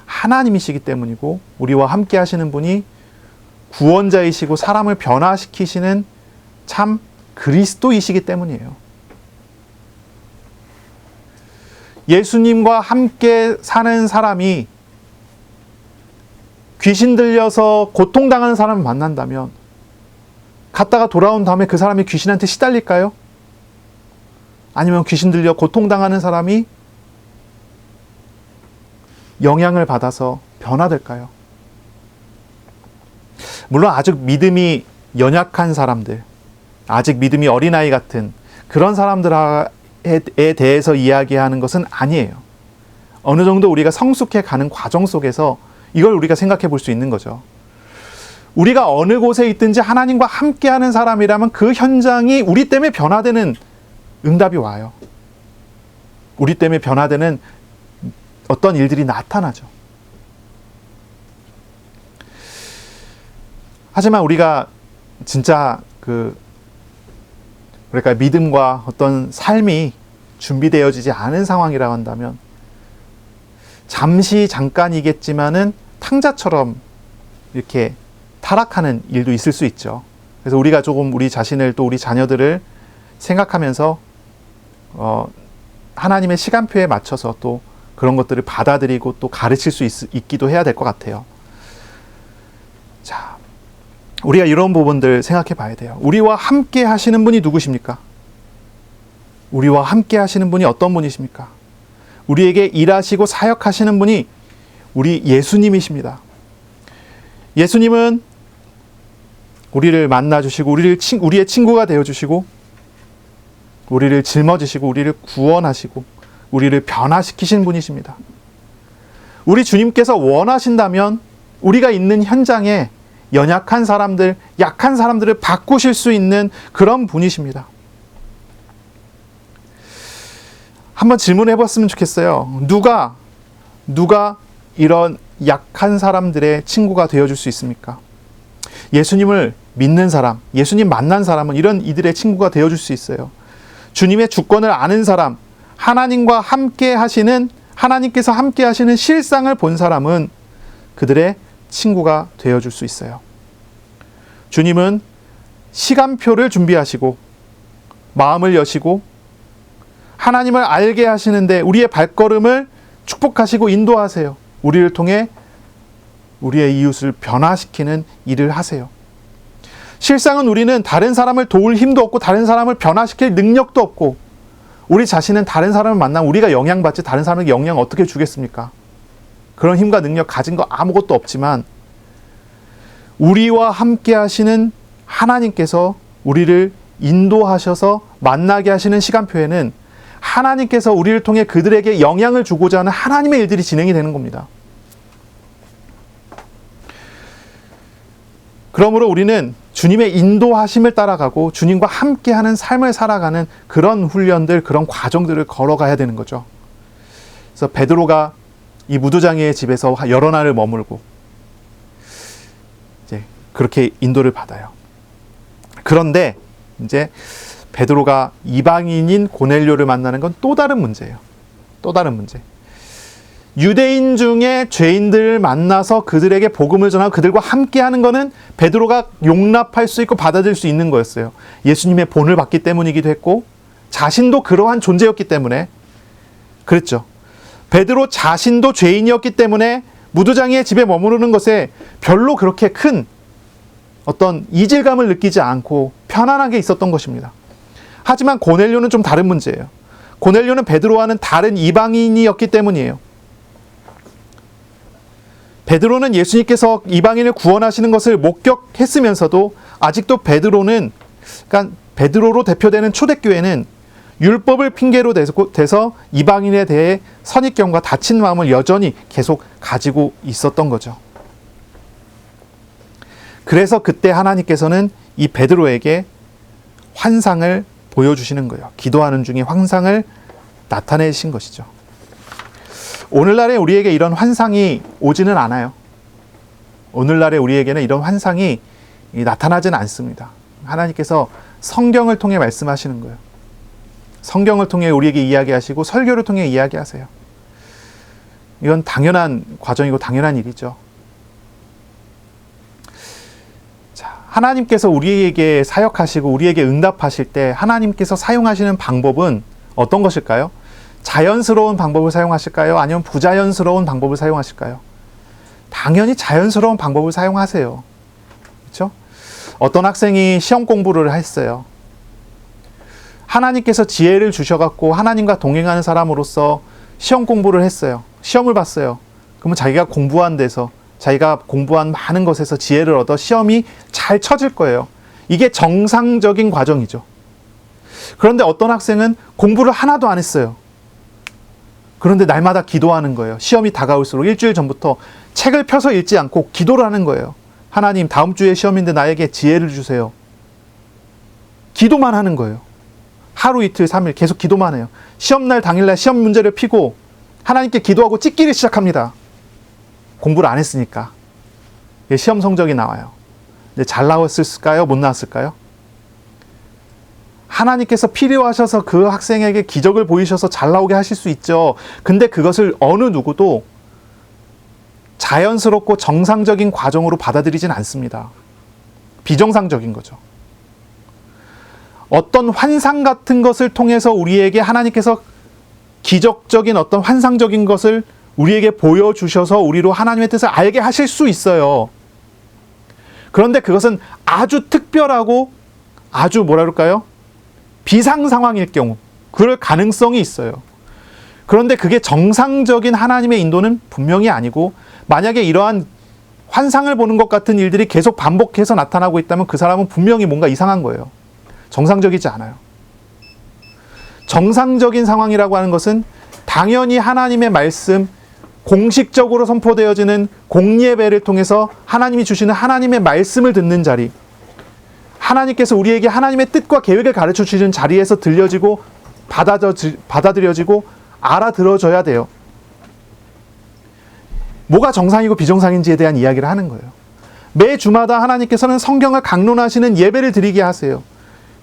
하나님이시기 때문이고, 우리와 함께 하시는 분이 구원자이시고 사람을 변화시키시는 참 그리스도이시기 때문이에요. 예수님과 함께 사는 사람이 귀신 들려서 고통당하는 사람을 만난다면, 갔다가 돌아온 다음에 그 사람이 귀신한테 시달릴까요? 아니면 귀신 들려 고통당하는 사람이 영향을 받아서 변화될까요? 물론 아직 믿음이 연약한 사람들, 아직 믿음이 어린아이 같은 그런 사람들에 대해서 이야기하는 것은 아니에요. 어느 정도 우리가 성숙해 가는 과정 속에서 이걸 우리가 생각해 볼 수 있는 거죠. 우리가 어느 곳에 있든지 하나님과 함께하는 사람이라면 그 현장이 우리 때문에 변화되는 응답이 와요. 우리 때문에 변화되는 어떤 일들이 나타나죠. 하지만 우리가 진짜 그러니까 믿음과 어떤 삶이 준비되어지지 않은 상황이라고 한다면, 잠깐이겠지만은 탕자처럼 이렇게 타락하는 일도 있을 수 있죠. 그래서 우리가 조금 우리 자신을, 또 우리 자녀들을 생각하면서 하나님의 시간표에 맞춰서 또 그런 것들을 받아들이고 또 가르칠 수 있기도 해야 될 것 같아요. 자, 우리가 이런 부분들 생각해 봐야 돼요. 우리와 함께 하시는 분이 누구십니까? 우리와 함께 하시는 분이 어떤 분이십니까? 우리에게 일하시고 사역하시는 분이 우리 예수님이십니다. 예수님은 우리를 만나주시고, 우리의 친구가 되어주시고, 우리를 짊어지시고, 우리를 구원하시고, 우리를 변화시키신 분이십니다. 우리 주님께서 원하신다면 우리가 있는 현장에 연약한 사람들, 약한 사람들을 바꾸실 수 있는 그런 분이십니다. 한번 질문해 봤으면 좋겠어요. 누가 이런 약한 사람들의 친구가 되어줄 수 있습니까? 예수님을 믿는 사람, 예수님 만난 사람은 이런 이들의 친구가 되어줄 수 있어요. 주님의 주권을 아는 사람, 하나님께서 함께 하시는 실상을 본 사람은 그들의 친구가 되어줄 수 있어요. 주님은 시간표를 준비하시고, 마음을 여시고, 하나님을 알게 하시는데 우리의 발걸음을 축복하시고 인도하세요. 우리를 통해 우리의 이웃을 변화시키는 일을 하세요. 실상은 우리는 다른 사람을 도울 힘도 없고, 다른 사람을 변화시킬 능력도 없고, 우리 자신은 다른 사람을 만나면 우리가 영향받지 다른 사람에게 영향 어떻게 주겠습니까? 그런 힘과 능력 가진 거 아무것도 없지만, 우리와 함께 하시는 하나님께서 우리를 인도하셔서 만나게 하시는 시간표에는 하나님께서 우리를 통해 그들에게 영향을 주고자 하는 하나님의 일들이 진행이 되는 겁니다. 그러므로 우리는 주님의 인도하심을 따라가고 주님과 함께하는 삶을 살아가는 그런 훈련들, 그런 과정들을 걸어가야 되는 거죠. 그래서 베드로가 이 무두장이의 집에서 여러 날을 머물고 이제 그렇게 인도를 받아요. 그런데 이제 베드로가 이방인인 고넬료를 만나는 건 또 다른 문제예요. 또 다른 문제. 유대인 중에 죄인들을 만나서 그들에게 복음을 전하고 그들과 함께하는 것은 베드로가 용납할 수 있고 받아들일 수 있는 거였어요. 예수님의 본을 받기 때문이기도 했고 자신도 그러한 존재였기 때문에 그랬죠. 베드로 자신도 죄인이었기 때문에 무두장이의 집에 머무르는 것에 별로 그렇게 큰 어떤 이질감을 느끼지 않고 편안하게 있었던 것입니다. 하지만 고넬료는 좀 다른 문제예요. 고넬료는 베드로와는 다른 이방인이었기 때문이에요. 베드로는 예수님께서 이방인을 구원하시는 것을 목격했으면서도 아직도 베드로는, 그러니까 베드로로 대표되는 초대교회는 율법을 핑계로 대서 이방인에 대해 선입견과 닫힌 마음을 여전히 계속 가지고 있었던 거죠. 그래서 그때 하나님께서는 이 베드로에게 환상을 보여주시는 거예요. 기도하는 중에 환상을 나타내신 것이죠. 오늘날에 우리에게 이런 환상이 오지는 않아요. 오늘날에 우리에게는 이런 환상이 나타나지는 않습니다. 하나님께서 성경을 통해 말씀하시는 거예요. 성경을 통해 우리에게 이야기하시고 설교를 통해 이야기하세요. 이건 당연한 과정이고 당연한 일이죠. 자, 하나님께서 우리에게 사역하시고 우리에게 응답하실 때 하나님께서 사용하시는 방법은 어떤 것일까요? 자연스러운 방법을 사용하실까요? 아니면 부자연스러운 방법을 사용하실까요? 당연히 자연스러운 방법을 사용하세요. 그렇죠? 어떤 학생이 시험 공부를 했어요. 하나님께서 지혜를 주셔갖고 하나님과 동행하는 사람으로서 시험 공부를 했어요. 시험을 봤어요. 그러면 자기가 공부한 데서, 자기가 공부한 많은 것에서 지혜를 얻어 시험이 잘 쳐질 거예요. 이게 정상적인 과정이죠. 그런데 어떤 학생은 공부를 하나도 안 했어요. 그런데 날마다 기도하는 거예요. 시험이 다가올수록 일주일 전부터 책을 펴서 읽지 않고 기도를 하는 거예요. 하나님, 다음 주에 시험인데 나에게 지혜를 주세요. 기도만 하는 거예요. 하루 이틀 3일 계속 기도만 해요. 시험날 당일날 시험 문제를 피고 하나님께 기도하고 찢기를 시작합니다. 공부를 안 했으니까. 시험 성적이 나와요. 근데 잘 나왔을까요? 못 나왔을까요? 하나님께서 필요하셔서 그 학생에게 기적을 보이셔서 잘 나오게 하실 수 있죠. 근데 그것을 어느 누구도 자연스럽고 정상적인 과정으로 받아들이진 않습니다. 비정상적인 거죠. 어떤 환상 같은 것을 통해서 우리에게 하나님께서 기적적인 어떤 환상적인 것을 우리에게 보여주셔서 우리로 하나님의 뜻을 알게 하실 수 있어요. 그런데 그것은 아주 특별하고 아주 뭐라 그럴까요? 비상 상황일 경우 그럴 가능성이 있어요. 그런데 그게 정상적인 하나님의 인도는 분명히 아니고, 만약에 이러한 환상을 보는 것 같은 일들이 계속 반복해서 나타나고 있다면 그 사람은 분명히 뭔가 이상한 거예요. 정상적이지 않아요. 정상적인 상황이라고 하는 것은 당연히 하나님의 말씀, 공식적으로 선포되어지는 공예배를 통해서 하나님이 주시는 하나님의 말씀을 듣는 자리, 하나님께서 우리에게 하나님의 뜻과 계획을 가르쳐 주시는 자리에서 들려지고 받아들여지고 알아들어져야 돼요. 뭐가 정상이고 비정상인지에 대한 이야기를 하는 거예요. 매 주마다 하나님께서는 성경을 강론하시는 예배를 드리게 하세요.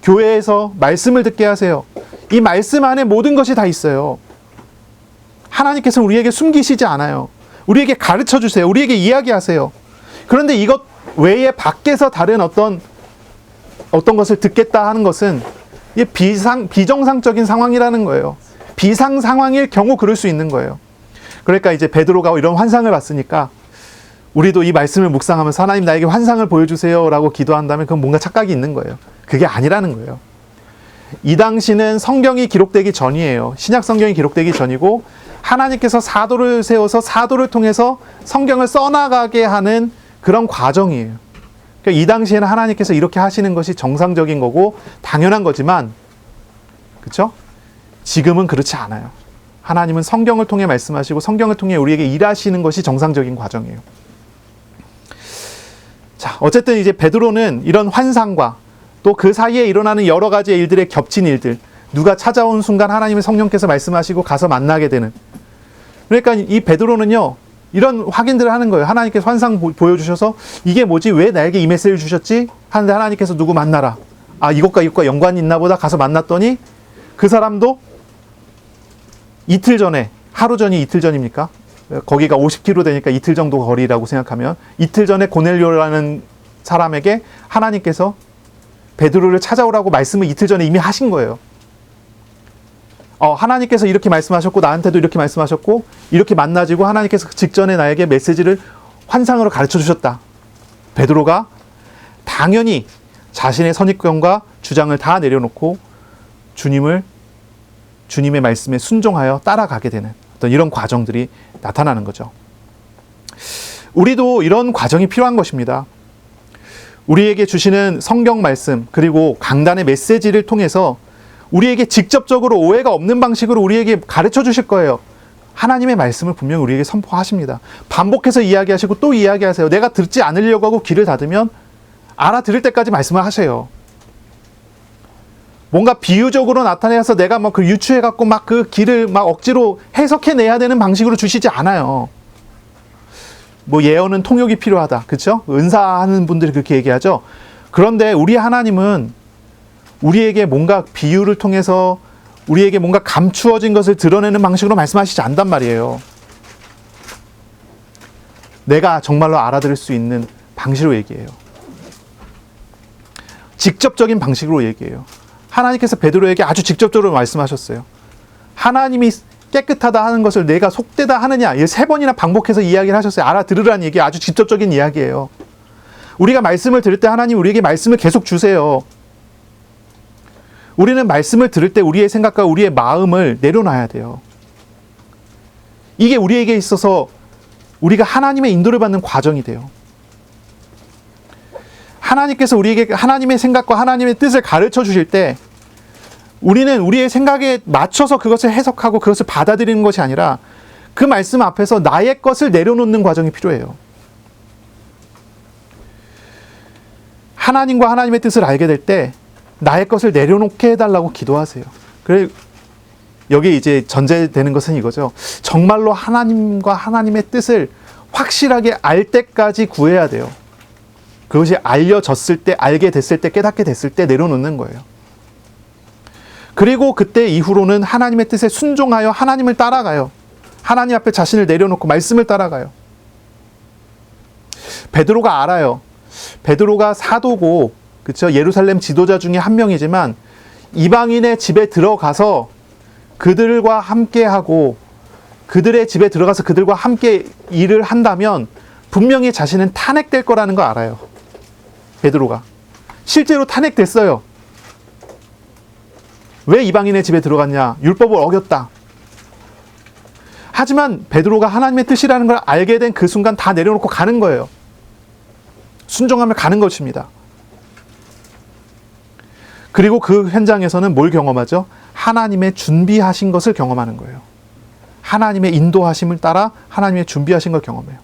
교회에서 말씀을 듣게 하세요. 이 말씀 안에 모든 것이 다 있어요. 하나님께서 우리에게 숨기시지 않아요. 우리에게 가르쳐 주세요. 우리에게 이야기하세요. 그런데 이것 외에 밖에서 다른 어떤 것을 듣겠다 하는 것은 이게 비정상적인 상황이라는 거예요. 비상 상황일 경우 그럴 수 있는 거예요. 그러니까 이제 베드로가 이런 환상을 봤으니까 우리도 이 말씀을 묵상하면서 하나님 나에게 환상을 보여주세요 라고 기도한다면 그건 뭔가 착각이 있는 거예요. 그게 아니라는 거예요. 이 당시는 성경이 기록되기 전이에요. 신약 성경이 기록되기 전이고 하나님께서 사도를 세워서 사도를 통해서 성경을 써나가게 하는 그런 과정이에요. 그러니까 이 당시에는 하나님께서 이렇게 하시는 것이 정상적인 거고 당연한 거지만, 그렇죠? 지금은 그렇지 않아요. 하나님은 성경을 통해 말씀하시고 성경을 통해 우리에게 일하시는 것이 정상적인 과정이에요. 자, 어쨌든 이제 베드로는 이런 환상과 또 그 사이에 일어나는 여러 가지 일들의 겹친 일들, 누가 찾아온 순간 하나님의 성령께서 말씀하시고 가서 만나게 되는. 그러니까 이 베드로는요, 이런 확인들을 하는 거예요. 하나님께서 환상 보여주셔서 이게 뭐지? 왜 나에게 이 메시지를 주셨지? 하는데 하나님께서 누구 만나라. 아, 이것과 이것과 연관이 있나 보다. 가서 만났더니 그 사람도 이틀 전에, 하루 전이 이틀 전입니까? 거기가 50km 되니까 이틀 정도 거리라고 생각하면 이틀 전에 고넬료라는 사람에게 하나님께서 베드로를 찾아오라고 말씀을 이틀 전에 이미 하신 거예요. 하나님께서 이렇게 말씀하셨고 나한테도 이렇게 말씀하셨고 이렇게 만나지고 하나님께서 직전에 나에게 메시지를 환상으로 가르쳐 주셨다. 베드로가 당연히 자신의 선입견과 주장을 다 내려놓고 주님의 말씀에 순종하여 따라가게 되는 어떤 이런 과정들이 나타나는 거죠. 우리도 이런 과정이 필요한 것입니다. 우리에게 주시는 성경 말씀 그리고 강단의 메시지를 통해서 우리에게 직접적으로 오해가 없는 방식으로 우리에게 가르쳐 주실 거예요. 하나님의 말씀을 분명히 우리에게 선포하십니다. 반복해서 이야기하시고 또 이야기하세요. 내가 듣지 않으려고 하고 귀를 닫으면 알아들을 때까지 말씀을 하세요. 뭔가 비유적으로 나타내서 내가 그 유추해갖고 막 그 길을 막 억지로 해석해내야 되는 방식으로 주시지 않아요. 예언은 통역이 필요하다. 그렇죠? 은사하는 분들이 그렇게 얘기하죠. 그런데 우리 하나님은 우리에게 뭔가 비유를 통해서 우리에게 뭔가 감추어진 것을 드러내는 방식으로 말씀하시지 않단 말이에요. 내가 정말로 알아들을 수 있는 방식으로 얘기해요. 직접적인 방식으로 얘기해요. 하나님께서 베드로에게 아주 직접적으로 말씀하셨어요. 하나님이 깨끗하다 하는 것을 내가 속되다 하느냐, 3번이나 반복해서 이야기를 하셨어요. 알아들으라는 얘기, 아주 직접적인 이야기예요. 우리가 말씀을 들을 때 하나님 우리에게 말씀을 계속 주세요. 우리는 말씀을 들을 때 우리의 생각과 우리의 마음을 내려놔야 돼요. 이게 우리에게 있어서 우리가 하나님의 인도를 받는 과정이 돼요. 하나님께서 우리에게 하나님의 생각과 하나님의 뜻을 가르쳐 주실 때 우리는 우리의 생각에 맞춰서 그것을 해석하고 그것을 받아들이는 것이 아니라 그 말씀 앞에서 나의 것을 내려놓는 과정이 필요해요. 하나님과 하나님의 뜻을 알게 될 때 나의 것을 내려놓게 해달라고 기도하세요. 그래, 여기 이제 전제되는 것은 이거죠. 정말로 하나님과 하나님의 뜻을 확실하게 알 때까지 구해야 돼요. 그것이 알려졌을 때, 알게 됐을 때, 깨닫게 됐을 때 내려놓는 거예요. 그리고 그때 이후로는 하나님의 뜻에 순종하여 하나님을 따라가요. 하나님 앞에 자신을 내려놓고 말씀을 따라가요. 베드로가 알아요. 베드로가 사도고, 그렇죠? 예루살렘 지도자 중에 한 명이지만 이방인의 집에 들어가서 그들과 함께하고 그들의 집에 들어가서 그들과 함께 일을 한다면 분명히 자신은 탄핵될 거라는 거 알아요. 베드로가. 실제로 탄핵됐어요. 왜 이방인의 집에 들어갔냐? 율법을 어겼다. 하지만 베드로가 하나님의 뜻이라는 걸 알게 된 그 순간 다 내려놓고 가는 거예요. 순종하며 가는 것입니다. 그리고 그 현장에서는 뭘 경험하죠? 하나님의 준비하신 것을 경험하는 거예요. 하나님의 인도하심을 따라 하나님의 준비하신 걸 경험해요.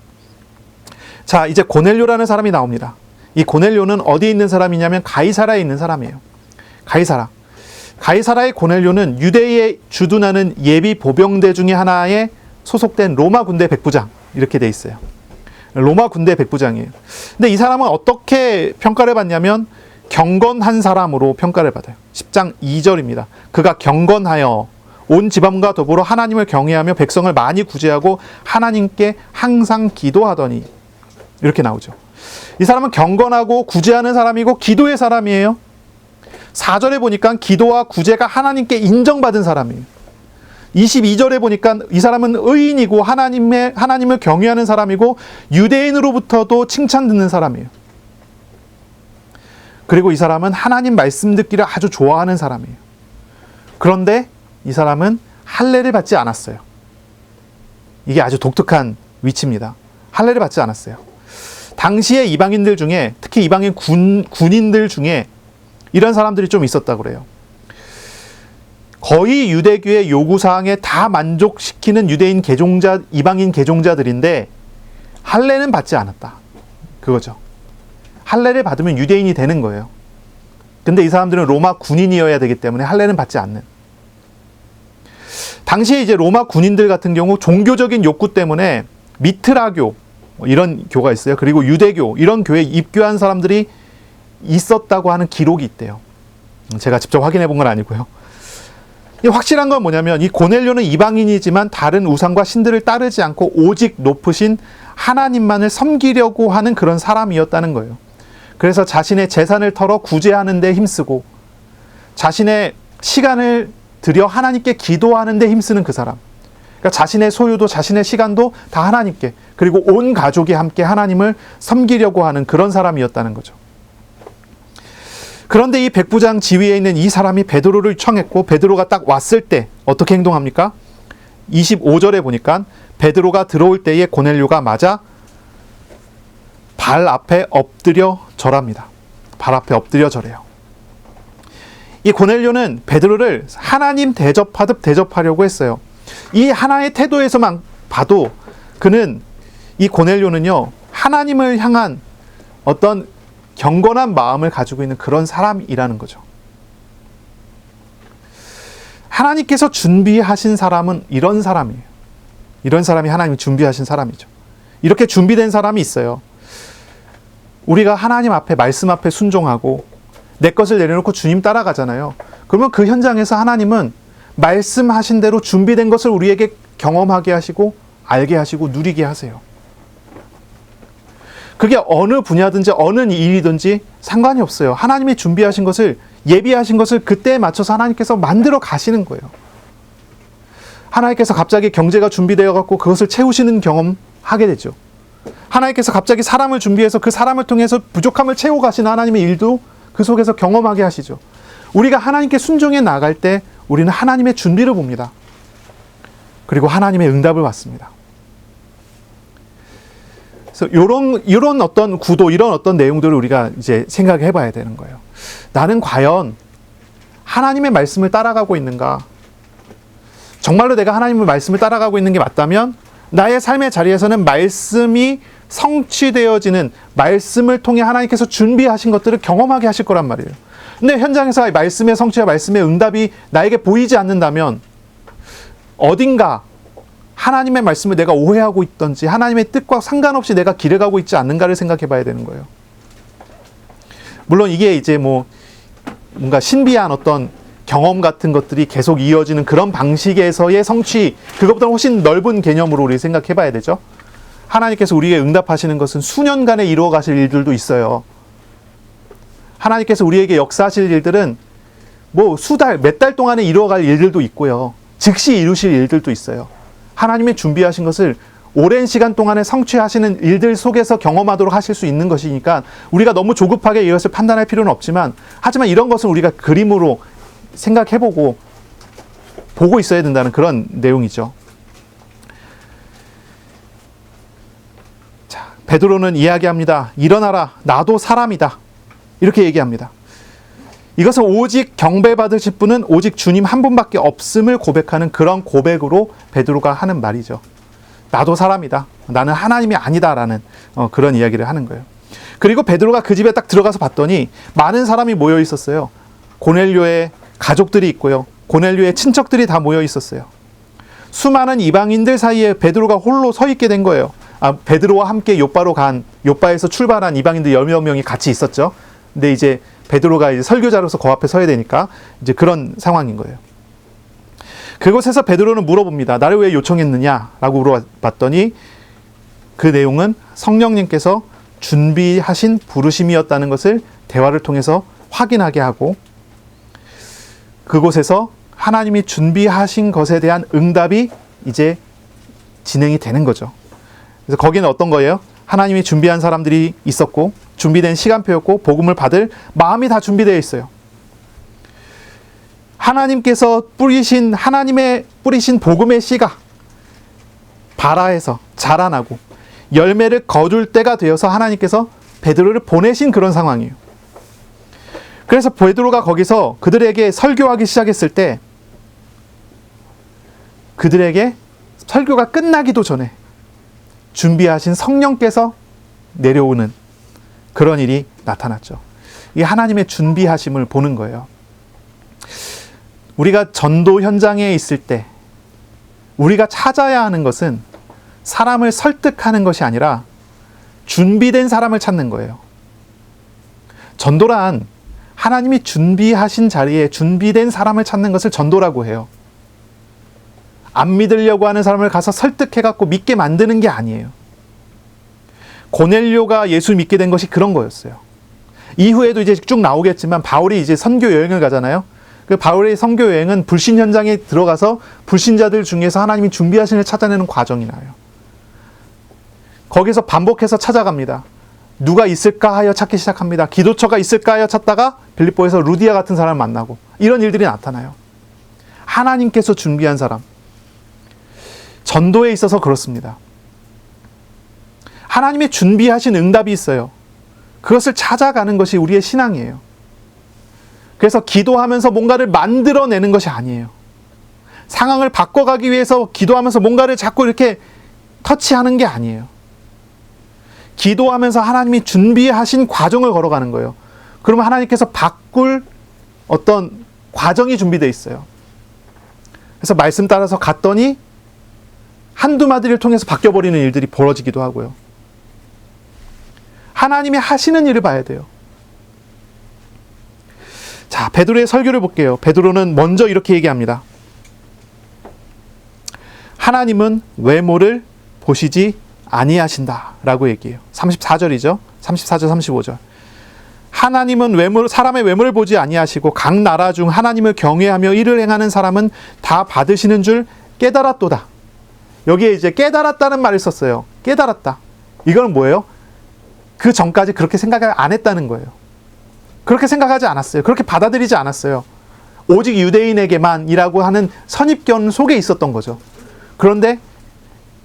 자, 이제 고넬료라는 사람이 나옵니다. 이 고넬료는 어디에 있는 사람이냐면 가이사라에 있는 사람이에요. 가이사라의 고넬료는 유대에 주둔하는 예비 보병대 중에 하나에 소속된 로마 군대 백부장, 이렇게 돼 있어요. 로마 군대 백부장이에요. 근데 이 사람은 어떻게 평가를 받냐면 경건한 사람으로 평가를 받아요. 10장 2절입니다. 그가 경건하여 온 지방과 더불어 하나님을 경외하며 백성을 많이 구제하고 하나님께 항상 기도하더니, 이렇게 나오죠. 이 사람은 경건하고 구제하는 사람이고 기도의 사람이에요. 4절에 보니까 기도와 구제가 하나님께 인정받은 사람이에요. 22절에 보니까 이 사람은 의인이고 하나님을 경외하는 사람이고 유대인으로부터도 칭찬 듣는 사람이에요. 그리고 이 사람은 하나님 말씀 듣기를 아주 좋아하는 사람이에요. 그런데 이 사람은 할례를 받지 않았어요. 이게 아주 독특한 위치입니다. 할례를 받지 않았어요. 당시의 이방인들 중에, 특히 이방인 군인들 중에 이런 사람들이 좀 있었다고 그래요. 거의 유대교의 요구사항에 다 만족시키는 이방인 개종자들인데 할례는 받지 않았다. 그거죠. 할례를 받으면 유대인이 되는 거예요. 근데 이 사람들은 로마 군인이어야 되기 때문에 할례는 받지 않는. 당시에 이제 로마 군인들 같은 경우 종교적인 욕구 때문에 미트라교 이런 교가 있어요. 그리고 유대교 이런 교회에 입교한 사람들이 있었다고 하는 기록이 있대요. 제가 직접 확인해 본 건 아니고요. 확실한 건 뭐냐면 이 고넬료는 이방인이지만 다른 우상과 신들을 따르지 않고 오직 높으신 하나님만을 섬기려고 하는 그런 사람이었다는 거예요. 그래서 자신의 재산을 털어 구제하는 데 힘쓰고 자신의 시간을 들여 하나님께 기도하는 데 힘쓰는 그 사람. 그러니까 자신의 소유도 자신의 시간도 다 하나님께, 그리고 온 가족이 함께 하나님을 섬기려고 하는 그런 사람이었다는 거죠. 그런데 이 백부장 지위에 있는 이 사람이 베드로를 청했고 베드로가 딱 왔을 때 어떻게 행동합니까? 25절에 보니까 베드로가 들어올 때에 고넬료가 맞아 발 앞에 엎드려 절합니다. 발 앞에 엎드려 절해요. 이 고넬료는 베드로를 하나님 대접하듯 대접하려고 했어요. 이 하나의 태도에서만 봐도 그는, 이 고넬료는요, 하나님을 향한 어떤 경건한 마음을 가지고 있는 그런 사람이라는 거죠. 하나님께서 준비하신 사람은 이런 사람이에요. 이런 사람이 하나님이 준비하신 사람이죠. 이렇게 준비된 사람이 있어요. 우리가 하나님 앞에, 말씀 앞에 순종하고 내 것을 내려놓고 주님 따라가잖아요. 그러면 그 현장에서 하나님은 말씀하신 대로 준비된 것을 우리에게 경험하게 하시고 알게 하시고 누리게 하세요. 그게 어느 분야든지 어느 일이든지 상관이 없어요. 하나님이 준비하신 것을, 예비하신 것을 그때에 맞춰서 하나님께서 만들어 가시는 거예요. 하나님께서 갑자기 경제가 준비되어 갖고 그것을 채우시는 경험 하게 되죠. 하나님께서 갑자기 사람을 준비해서 그 사람을 통해서 부족함을 채워 가시는 하나님의 일도 그 속에서 경험하게 하시죠. 우리가 하나님께 순종해 나갈 때 우리는 하나님의 준비를 봅니다. 그리고 하나님의 응답을 받습니다. 그래서 이런 어떤 구도, 이런 어떤 내용들을 우리가 이제 생각해 봐야 되는 거예요. 나는 과연 하나님의 말씀을 따라가고 있는가? 정말로 내가 하나님의 말씀을 따라가고 있는 게 맞다면 나의 삶의 자리에서는 말씀이 성취되어지는, 말씀을 통해 하나님께서 준비하신 것들을 경험하게 하실 거란 말이에요. 근데 현장에서 말씀의 성취와 말씀의 응답이 나에게 보이지 않는다면 어딘가 하나님의 말씀을 내가 오해하고 있던지 하나님의 뜻과 상관없이 내가 길을 가고 있지 않는가를 생각해 봐야 되는 거예요. 물론 이게 이제 뭔가 신비한 어떤 경험 같은 것들이 계속 이어지는 그런 방식에서의 성취, 그것보다 훨씬 넓은 개념으로 우리 생각해 봐야 되죠. 하나님께서 우리에게 응답하시는 것은 수년간에 이루어 가실 일들도 있어요. 하나님께서 우리에게 역사하실 일들은 수달, 몇 달 동안에 이루어갈 일들도 있고요. 즉시 이루실 일들도 있어요. 하나님의 준비하신 것을 오랜 시간 동안에 성취하시는 일들 속에서 경험하도록 하실 수 있는 것이니까 우리가 너무 조급하게 이것을 판단할 필요는 없지만, 하지만 이런 것은 우리가 그림으로 생각해보고 보고 있어야 된다는 그런 내용이죠. 자, 베드로는 이야기합니다. 일어나라, 나도 사람이다. 이렇게 얘기합니다. 이것은 오직 경배받으실 분은 오직 주님 한 분밖에 없음을 고백하는 그런 고백으로 베드로가 하는 말이죠. 나도 사람이다. 나는 하나님이 아니다라는 그런 이야기를 하는 거예요. 그리고 베드로가 그 집에 딱 들어가서 봤더니 많은 사람이 모여 있었어요. 고넬료의 가족들이 있고요. 고넬료의 친척들이 다 모여 있었어요. 수많은 이방인들 사이에 베드로가 홀로 서 있게 된 거예요. 베드로와 함께 요빠에서 출발한 이방인들 10명이 같이 있었죠. 근데 이제 베드로가 이제 설교자로서 그 앞에 서야 되니까 이제 그런 상황인 거예요. 그곳에서 베드로는 물어봅니다. 나를 왜 요청했느냐라고 물어봤더니 그 내용은 성령님께서 준비하신 부르심이었다는 것을 대화를 통해서 확인하게 하고, 그곳에서 하나님이 준비하신 것에 대한 응답이 이제 진행이 되는 거죠. 그래서 거기는 어떤 거예요? 하나님이 준비한 사람들이 있었고 준비된 시간표였고 복음을 받을 마음이 다 준비되어 있어요. 하나님께서 하나님의 뿌리신 복음의 씨가 발아해서 자라나고 열매를 거둘 때가 되어서 하나님께서 베드로를 보내신 그런 상황이에요. 그래서 베드로가 거기서 그들에게 설교하기 시작했을 때 그들에게 설교가 끝나기도 전에 준비하신 성령께서 내려오는 그런 일이 나타났죠. 이 하나님의 준비하심을 보는 거예요. 우리가 전도 현장에 있을 때 우리가 찾아야 하는 것은 사람을 설득하는 것이 아니라 준비된 사람을 찾는 거예요. 전도란 하나님이 준비하신 자리에 준비된 사람을 찾는 것을 전도라고 해요. 안 믿으려고 하는 사람을 가서 설득해갖고 믿게 만드는 게 아니에요. 고넬료가 예수 믿게 된 것이 그런 거였어요. 이후에도 이제 쭉 나오겠지만 바울이 이제 선교 여행을 가잖아요. 그 바울의 선교 여행은 불신 현장에 들어가서 불신자들 중에서 하나님이 준비하신 을 찾아내는 과정이 나요. 거기서 반복해서 찾아갑니다. 누가 있을까 하여 찾기 시작합니다. 기도처가 있을까 하여 찾다가 빌립보에서 루디아 같은 사람을 만나고 이런 일들이 나타나요. 하나님께서 준비한 사람. 전도에 있어서 그렇습니다. 하나님의 준비하신 응답이 있어요. 그것을 찾아가는 것이 우리의 신앙이에요. 그래서 기도하면서 뭔가를 만들어내는 것이 아니에요. 상황을 바꿔가기 위해서 기도하면서 뭔가를 자꾸 이렇게 터치하는 게 아니에요. 기도하면서 하나님이 준비하신 과정을 걸어가는 거예요. 그러면 하나님께서 바꿀 어떤 과정이 준비되어 있어요. 그래서 말씀 따라서 갔더니 한두 마디를 통해서 바뀌어버리는 일들이 벌어지기도 하고요. 하나님이 하시는 일을 봐야 돼요. 자, 베드로의 설교를 볼게요. 베드로는 먼저 이렇게 얘기합니다. 하나님은 외모를 보시지 아니하신다 라고 얘기해요. 34절이죠. 34절 35절. 하나님은 사람의 외모를 보지 아니하시고 각 나라 중 하나님을 경외하며 일을 행하는 사람은 다 받으시는 줄 깨달았도다. 여기에 이제 깨달았다는 말을 썼어요. 깨달았다. 이건 뭐예요? 그 전까지 그렇게 생각을 안 했다는 거예요. 그렇게 생각하지 않았어요. 그렇게 받아들이지 않았어요. 오직 유대인에게만이라고 하는 선입견 속에 있었던 거죠. 그런데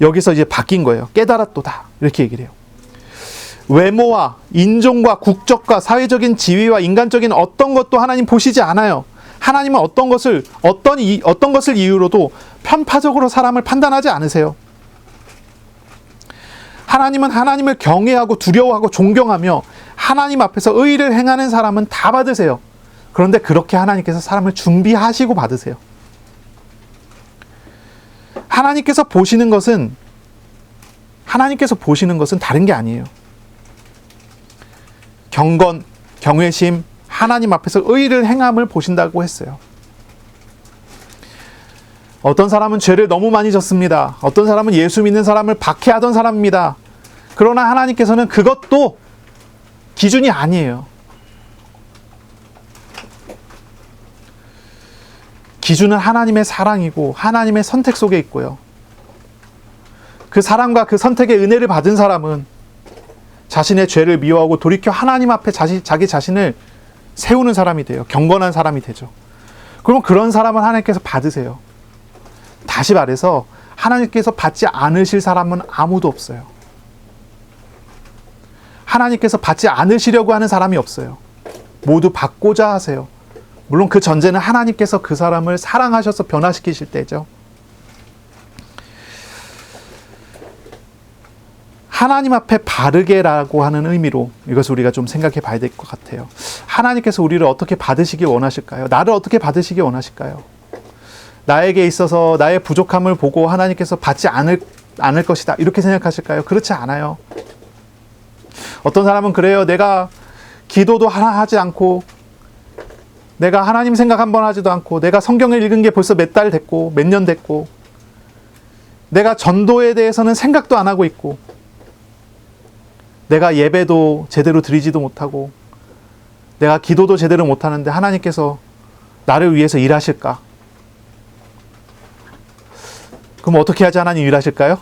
여기서 이제 바뀐 거예요. 깨달았도다. 이렇게 얘기를 해요. 외모와 인종과 국적과 사회적인 지위와 인간적인 어떤 것도 하나님 보시지 않아요. 하나님은 어떤 것을 이유로도 편파적으로 사람을 판단하지 않으세요. 하나님은 하나님을 경외하고 두려워하고 존경하며 하나님 앞에서 의를 행하는 사람은 다 받으세요. 그런데 그렇게 하나님께서 사람을 준비하시고 받으세요. 하나님께서 보시는 것은 다른 게 아니에요. 경건, 경외심, 하나님 앞에서 의를 행함을 보신다고 했어요. 어떤 사람은 죄를 너무 많이 졌습니다. 어떤 사람은 예수 믿는 사람을 박해하던 사람입니다. 그러나 하나님께서는 그것도 기준이 아니에요. 기준은 하나님의 사랑이고 하나님의 선택 속에 있고요. 그 사랑과 그 선택의 은혜를 받은 사람은 자신의 죄를 미워하고 돌이켜 하나님 앞에 자기 자신을 세우는 사람이 돼요. 경건한 사람이 되죠. 그럼 그런 사람은 하나님께서 받으세요. 다시 말해서 하나님께서 받지 않으실 사람은 아무도 없어요. 하나님께서 받지 않으시려고 하는 사람이 없어요. 모두 받고자 하세요. 물론 그 전제는 하나님께서 그 사람을 사랑하셔서 변화시키실 때죠. 하나님 앞에 바르게라고 하는 의미로 이것을 우리가 좀 생각해 봐야 될 것 같아요. 하나님께서 우리를 어떻게 받으시기 원하실까요? 나를 어떻게 받으시기 원하실까요? 나에게 있어서 나의 부족함을 보고 하나님께서 받지 않을 것이다 이렇게 생각하실까요? 그렇지 않아요. 어떤 사람은 그래요. 내가 기도도 하나 하지 않고 내가 하나님 생각 한번 하지도 않고 내가 성경을 읽은 게 벌써 몇 달 됐고 몇 년 됐고 내가 전도에 대해서는 생각도 안 하고 있고 내가 예배도 제대로 드리지도 못하고 내가 기도도 제대로 못하는데 하나님께서 나를 위해서 일하실까? 그럼 어떻게 하지 하나님 일하실까요?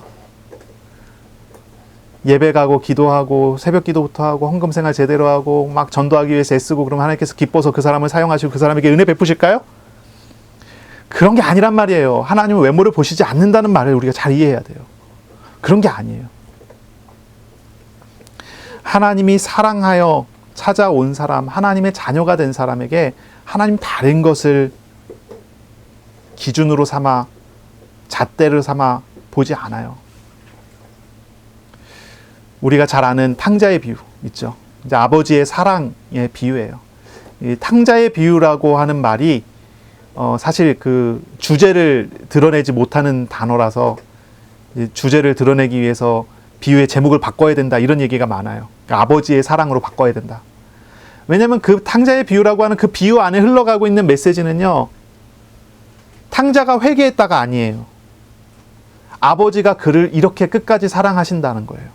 예배 가고 기도하고 새벽 기도부터 하고 헌금 생활 제대로 하고 막 전도하기 위해서 애쓰고 그러면 하나님께서 기뻐서 그 사람을 사용하시고 그 사람에게 은혜 베푸실까요? 그런 게 아니란 말이에요. 하나님은 외모를 보시지 않는다는 말을 우리가 잘 이해해야 돼요. 그런 게 아니에요. 하나님이 사랑하여 찾아온 사람, 하나님의 자녀가 된 사람에게 하나님 다른 것을 기준으로 삼아 잣대를 삼아 보지 않아요. 우리가 잘 아는 탕자의 비유 있죠. 이제 아버지의 사랑의 비유예요. 이 탕자의 비유라고 하는 말이 사실 그 주제를 드러내지 못하는 단어라서 주제를 드러내기 위해서 비유의 제목을 바꿔야 된다 이런 얘기가 많아요. 그러니까 아버지의 사랑으로 바꿔야 된다. 왜냐하면 그 탕자의 비유라고 하는 그 비유 안에 흘러가고 있는 메시지는요, 탕자가 회개했다가 아니에요. 아버지가 그를 이렇게 끝까지 사랑하신다는 거예요.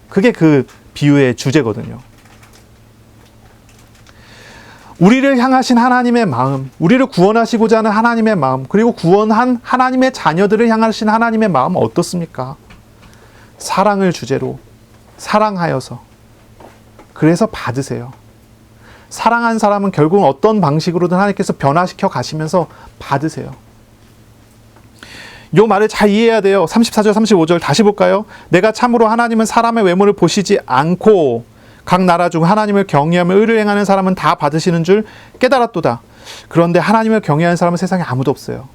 그게 그 비유의 주제거든요. 우리를 향하신 하나님의 마음, 우리를 구원하시고자 하는 하나님의 마음, 그리고 구원한 하나님의 자녀들을 향하신 하나님의 마음은 어떻습니까? 사랑을 주제로 사랑하여서, 그래서 받으세요. 사랑한 사람은 결국은 어떤 방식으로든 하나님께서 변화시켜 가시면서 받으세요. 이 말을 잘 이해해야 돼요. 34절 35절 다시 볼까요? 내가 참으로 하나님은 사람의 외모를 보시지 않고 각 나라 중 하나님을 경외하며 의를 행하는 사람은 다 받으시는 줄 깨달았도다. 그런데 하나님을 경외하는 사람은 세상에 아무도 없어요.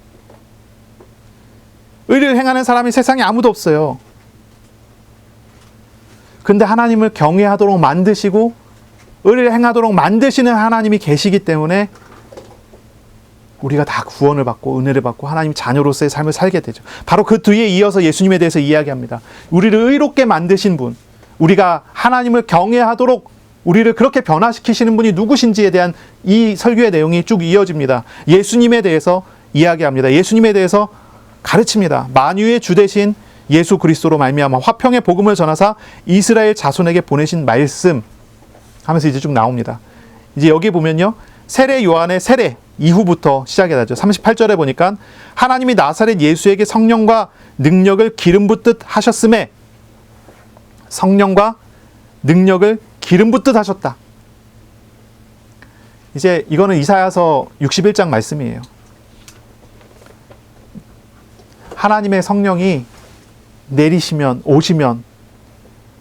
의를 행하는 사람이 세상에 아무도 없어요. 근데 하나님을 경외하도록 만드시고 의를 행하도록 만드시는 하나님이 계시기 때문에 우리가 다 구원을 받고 은혜를 받고 하나님 자녀로서의 삶을 살게 되죠. 바로 그 뒤에 이어서 예수님에 대해서 이야기합니다. 우리를 의롭게 만드신 분, 우리가 하나님을 경외하도록 우리를 그렇게 변화시키시는 분이 누구신지에 대한 이 설교의 내용이 쭉 이어집니다. 예수님에 대해서 이야기합니다. 예수님에 대해서 가르칩니다. 만유의 주 되신 예수 그리스도로 말미암아 화평의 복음을 전하사 이스라엘 자손에게 보내신 말씀 하면서 이제 쭉 나옵니다. 이제 여기 보면요, 세례 요한의 세례 이후부터 시작이 나죠. 38절에 보니까 하나님이 나사렛 예수에게 성령과 능력을 기름 붓듯 하셨음에, 성령과 능력을 기름 붓듯 하셨다. 이제 이거는 이사야서 61장 말씀이에요. 하나님의 성령이 내리시면, 오시면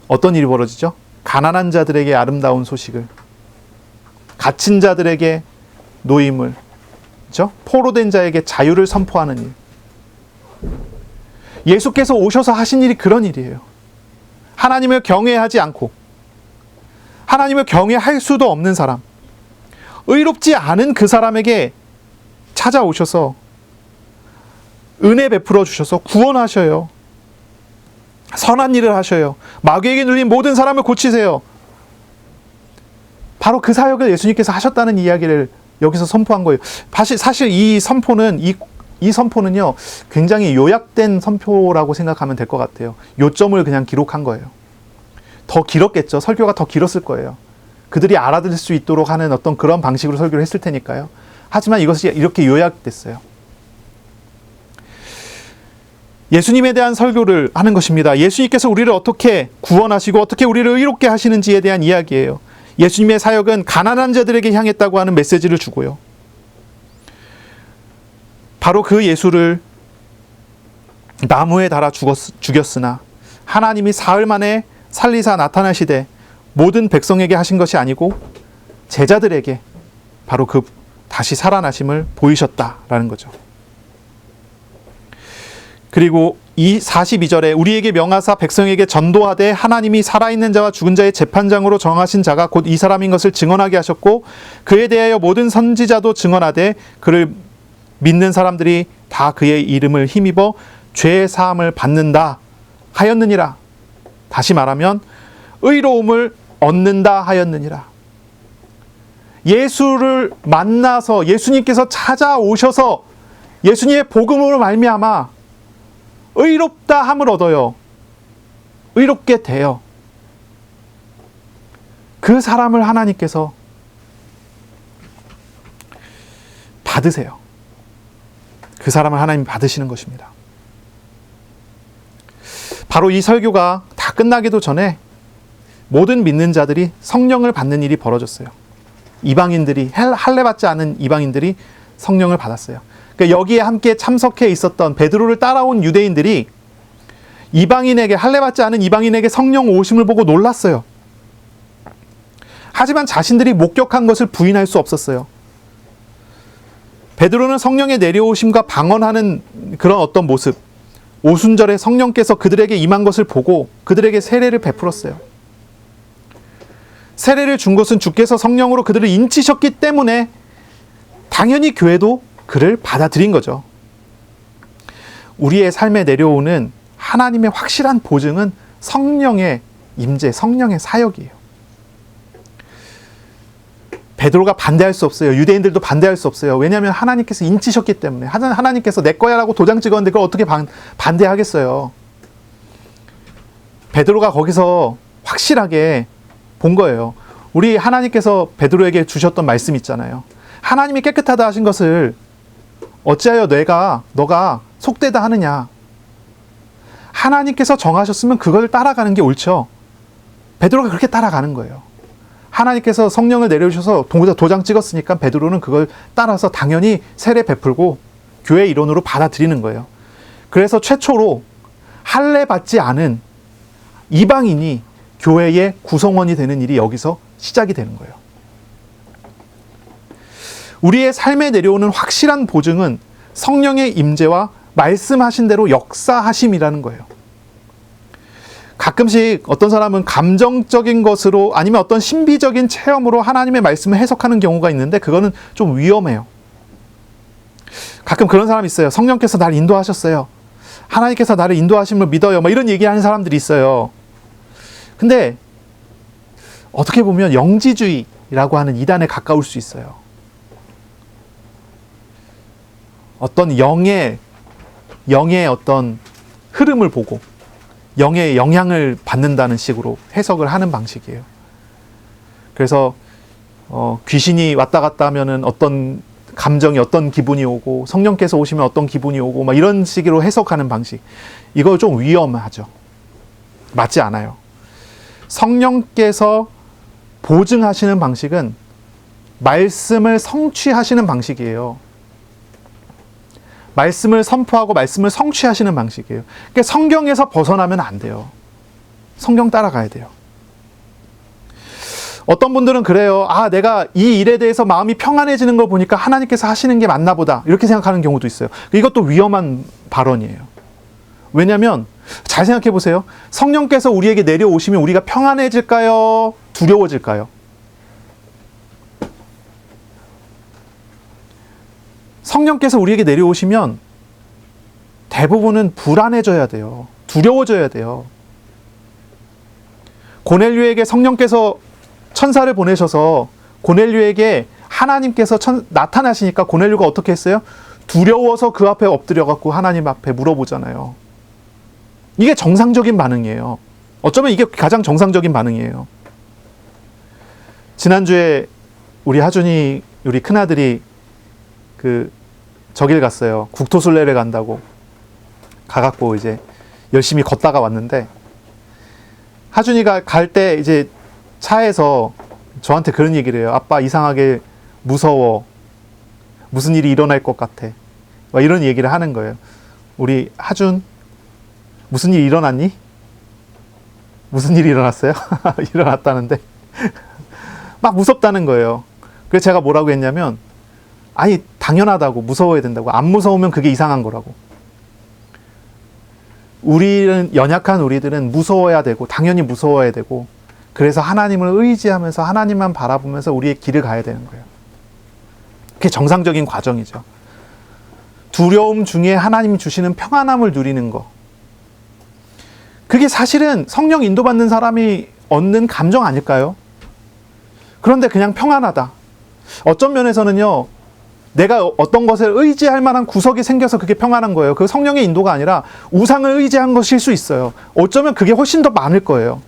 어떤 일이 벌어지죠? 가난한 자들에게 아름다운 소식을, 갇힌 자들에게 노임을, 그렇죠? 포로된 자에게 자유를 선포하는 일. 예수께서 오셔서 하신 일이 그런 일이에요. 하나님을 경외하지 않고 하나님을 경외할 수도 없는 사람, 의롭지 않은 그 사람에게 찾아오셔서 은혜 베풀어 주셔서 구원하셔요. 선한 일을 하셔요. 마귀에게 눌린 모든 사람을 고치세요. 바로 그 사역을 예수님께서 하셨다는 이야기를 여기서 선포한 거예요. 사실 이 선포는요, 굉장히 요약된 선포라고 생각하면 될 것 같아요. 요점을 그냥 기록한 거예요. 더 길었겠죠. 설교가 더 길었을 거예요. 그들이 알아들을 수 있도록 하는 어떤 그런 방식으로 설교를 했을 테니까요. 하지만 이것이 이렇게 요약됐어요. 예수님에 대한 설교를 하는 것입니다. 예수님께서 우리를 어떻게 구원하시고 어떻게 우리를 의롭게 하시는지에 대한 이야기예요. 예수님의 사역은 가난한 자들에게 향했다고 하는 메시지를 주고요. 바로 그 예수를 나무에 달아 죽였으나 하나님이 사흘 만에 살리사 나타나시되 모든 백성에게 하신 것이 아니고 제자들에게 바로 그 다시 살아나심을 보이셨다라는 거죠. 그리고 이 42절에 우리에게 명하사 백성에게 전도하되 하나님이 살아있는 자와 죽은 자의 재판장으로 정하신 자가 곧 이 사람인 것을 증언하게 하셨고 그에 대하여 모든 선지자도 증언하되 그를 믿는 사람들이 다 그의 이름을 힘입어 죄 사함을 받는다 하였느니라. 다시 말하면 의로움을 얻는다 하였느니라. 예수를 만나서 예수님께서 찾아오셔서 예수님의 복음으로 말미암아 의롭다 함을 얻어요. 의롭게 돼요. 그 사람을 하나님께서 받으세요. 그 사람을 하나님이 받으시는 것입니다. 바로 이 설교가 다 끝나기도 전에 모든 믿는 자들이 성령을 받는 일이 벌어졌어요. 이방인들이, 할례받지 않은 이방인들이 성령을 받았어요. 그러니까 여기에 함께 참석해 있었던 베드로를 따라온 유대인들이 이방인에게, 할례받지 않은 이방인에게 성령 오심을 보고 놀랐어요. 하지만 자신들이 목격한 것을 부인할 수 없었어요. 베드로는 성령의 내려오심과 방언하는 그런 어떤 모습, 오순절에 성령께서 그들에게 임한 것을 보고 그들에게 세례를 베풀었어요. 세례를 준 것은 주께서 성령으로 그들을 인치셨기 때문에 당연히 교회도 그를 받아들인 거죠. 우리의 삶에 내려오는 하나님의 확실한 보증은 성령의 임재, 성령의 사역이에요. 베드로가 반대할 수 없어요. 유대인들도 반대할 수 없어요. 왜냐하면 하나님께서 인치셨기 때문에. 하나님께서 내 거야라고 도장 찍었는데 그걸 어떻게 반대하겠어요. 베드로가 거기서 확실하게 본 거예요. 우리 하나님께서 베드로에게 주셨던 말씀 있잖아요. 하나님이 깨끗하다 하신 것을 어찌하여 너가 속되다 하느냐. 하나님께서 정하셨으면 그걸 따라가는 게 옳죠. 베드로가 그렇게 따라가는 거예요. 하나님께서 성령을 내려주셔서 도장 찍었으니까 베드로는 그걸 따라서 당연히 세례 베풀고 교회 일원으로 받아들이는 거예요. 그래서 최초로 할례 받지 않은 이방인이 교회의 구성원이 되는 일이 여기서 시작이 되는 거예요. 우리의 삶에 내려오는 확실한 보증은 성령의 임재와 말씀하신 대로 역사하심이라는 거예요. 가끔씩 어떤 사람은 감정적인 것으로 아니면 어떤 신비적인 체험으로 하나님의 말씀을 해석하는 경우가 있는데 그거는 좀 위험해요. 가끔 그런 사람이 있어요. 성령께서 나를 인도하셨어요. 하나님께서 나를 인도하심을 믿어요. 이런 얘기하는 사람들이 있어요. 근데 어떻게 보면 영지주의라고 하는 이단에 가까울 수 있어요. 어떤 영의 어떤 흐름을 보고 영의 영향을 받는다는 식으로 해석을 하는 방식이에요. 그래서 귀신이 왔다 갔다 하면은 어떤 감정이 어떤 기분이 오고 성령께서 오시면 어떤 기분이 오고 이런 식으로 해석하는 방식. 이거 좀 위험하죠. 맞지 않아요. 성령께서 보증하시는 방식은 말씀을 성취하시는 방식이에요. 말씀을 선포하고 말씀을 성취하시는 방식이에요. 그러니까 성경에서 벗어나면 안 돼요. 성경 따라가야 돼요. 어떤 분들은 그래요. 내가 이 일에 대해서 마음이 평안해지는 걸 보니까 하나님께서 하시는 게 맞나 보다. 이렇게 생각하는 경우도 있어요. 이것도 위험한 발언이에요. 왜냐하면 잘 생각해 보세요. 성령께서 우리에게 내려오시면 우리가 평안해질까요? 두려워질까요? 성령께서 우리에게 내려오시면 대부분은 불안해져야 돼요. 두려워져야 돼요. 고넬료에게 성령께서 천사를 보내셔서 고넬료에게 하나님께서 나타나시니까 고넬료가 어떻게 했어요? 두려워서 그 앞에 엎드려갖고 하나님 앞에 물어보잖아요. 이게 정상적인 반응이에요. 어쩌면 이게 가장 정상적인 반응이에요. 지난주에 우리 하준이, 우리 큰아들이 저길 갔어요. 국토순례를 간다고 가갖고 이제 열심히 걷다가 왔는데 하준이가 갈 때 이제 차에서 저한테 그런 얘기를 해요. 아빠 이상하게 무서워. 무슨 일이 일어날 것 같아. 이런 얘기를 하는 거예요. 우리 하준 무슨 일이 일어났니? 무슨 일이 일어났어요? 일어났다는데 막 무섭다는 거예요. 그래서 제가 뭐라고 했냐면 아니 당연하다고, 무서워야 된다고. 안 무서우면 그게 이상한 거라고. 연약한 우리들은 무서워야 되고 당연히 무서워야 되고 그래서 하나님을 의지하면서 하나님만 바라보면서 우리의 길을 가야 되는 거예요. 그게 정상적인 과정이죠. 두려움 중에 하나님이 주시는 평안함을 누리는 거. 그게 사실은 성령 인도받는 사람이 얻는 감정 아닐까요? 그런데 그냥 평안하다. 어떤 면에서는요. 내가 어떤 것을 의지할 만한 구석이 생겨서 그게 평안한 거예요. 그 성령의 인도가 아니라 우상을 의지한 것일 수 있어요. 어쩌면 그게 훨씬 더 많을 거예요.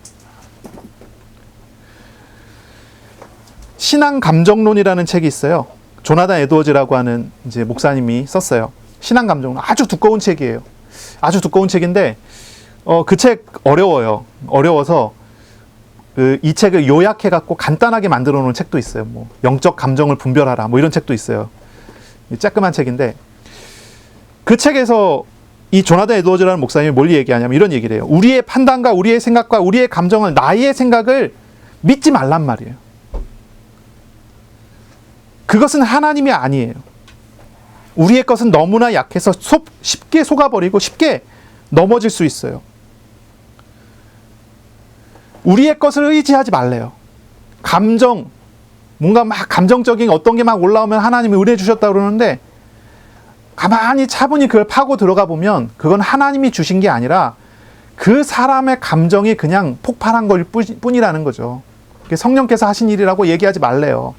신앙 감정론이라는 책이 있어요. 조나단 에드워즈라고 하는 이제 목사님이 썼어요. 신앙 감정론. 아주 두꺼운 책이에요. 아주 두꺼운 책인데 그 책 어려워요. 어려워서 이 책을 요약해 갖고 간단하게 만들어 놓은 책도 있어요. 영적 감정을 분별하라. 이런 책도 있어요. 쬐끄만 책인데 그 책에서 이 조나단 에드워즈라는 목사님이 뭘 얘기하냐면 이런 얘기를 해요. 우리의 판단과 우리의 생각과 우리의 감정을, 나의 생각을 믿지 말란 말이에요. 그것은 하나님이 아니에요. 우리의 것은 너무나 약해서 쉽게 속아버리고 쉽게 넘어질 수 있어요. 우리의 것을 의지하지 말래요. 감정, 뭔가 막 감정적인 어떤 게 막 올라오면 하나님이 은혜 주셨다 그러는데 가만히 차분히 그걸 파고 들어가 보면 그건 하나님이 주신 게 아니라 그 사람의 감정이 그냥 폭발한 걸 뿐이라는 거죠. 성령께서 하신 일이라고 얘기하지 말래요.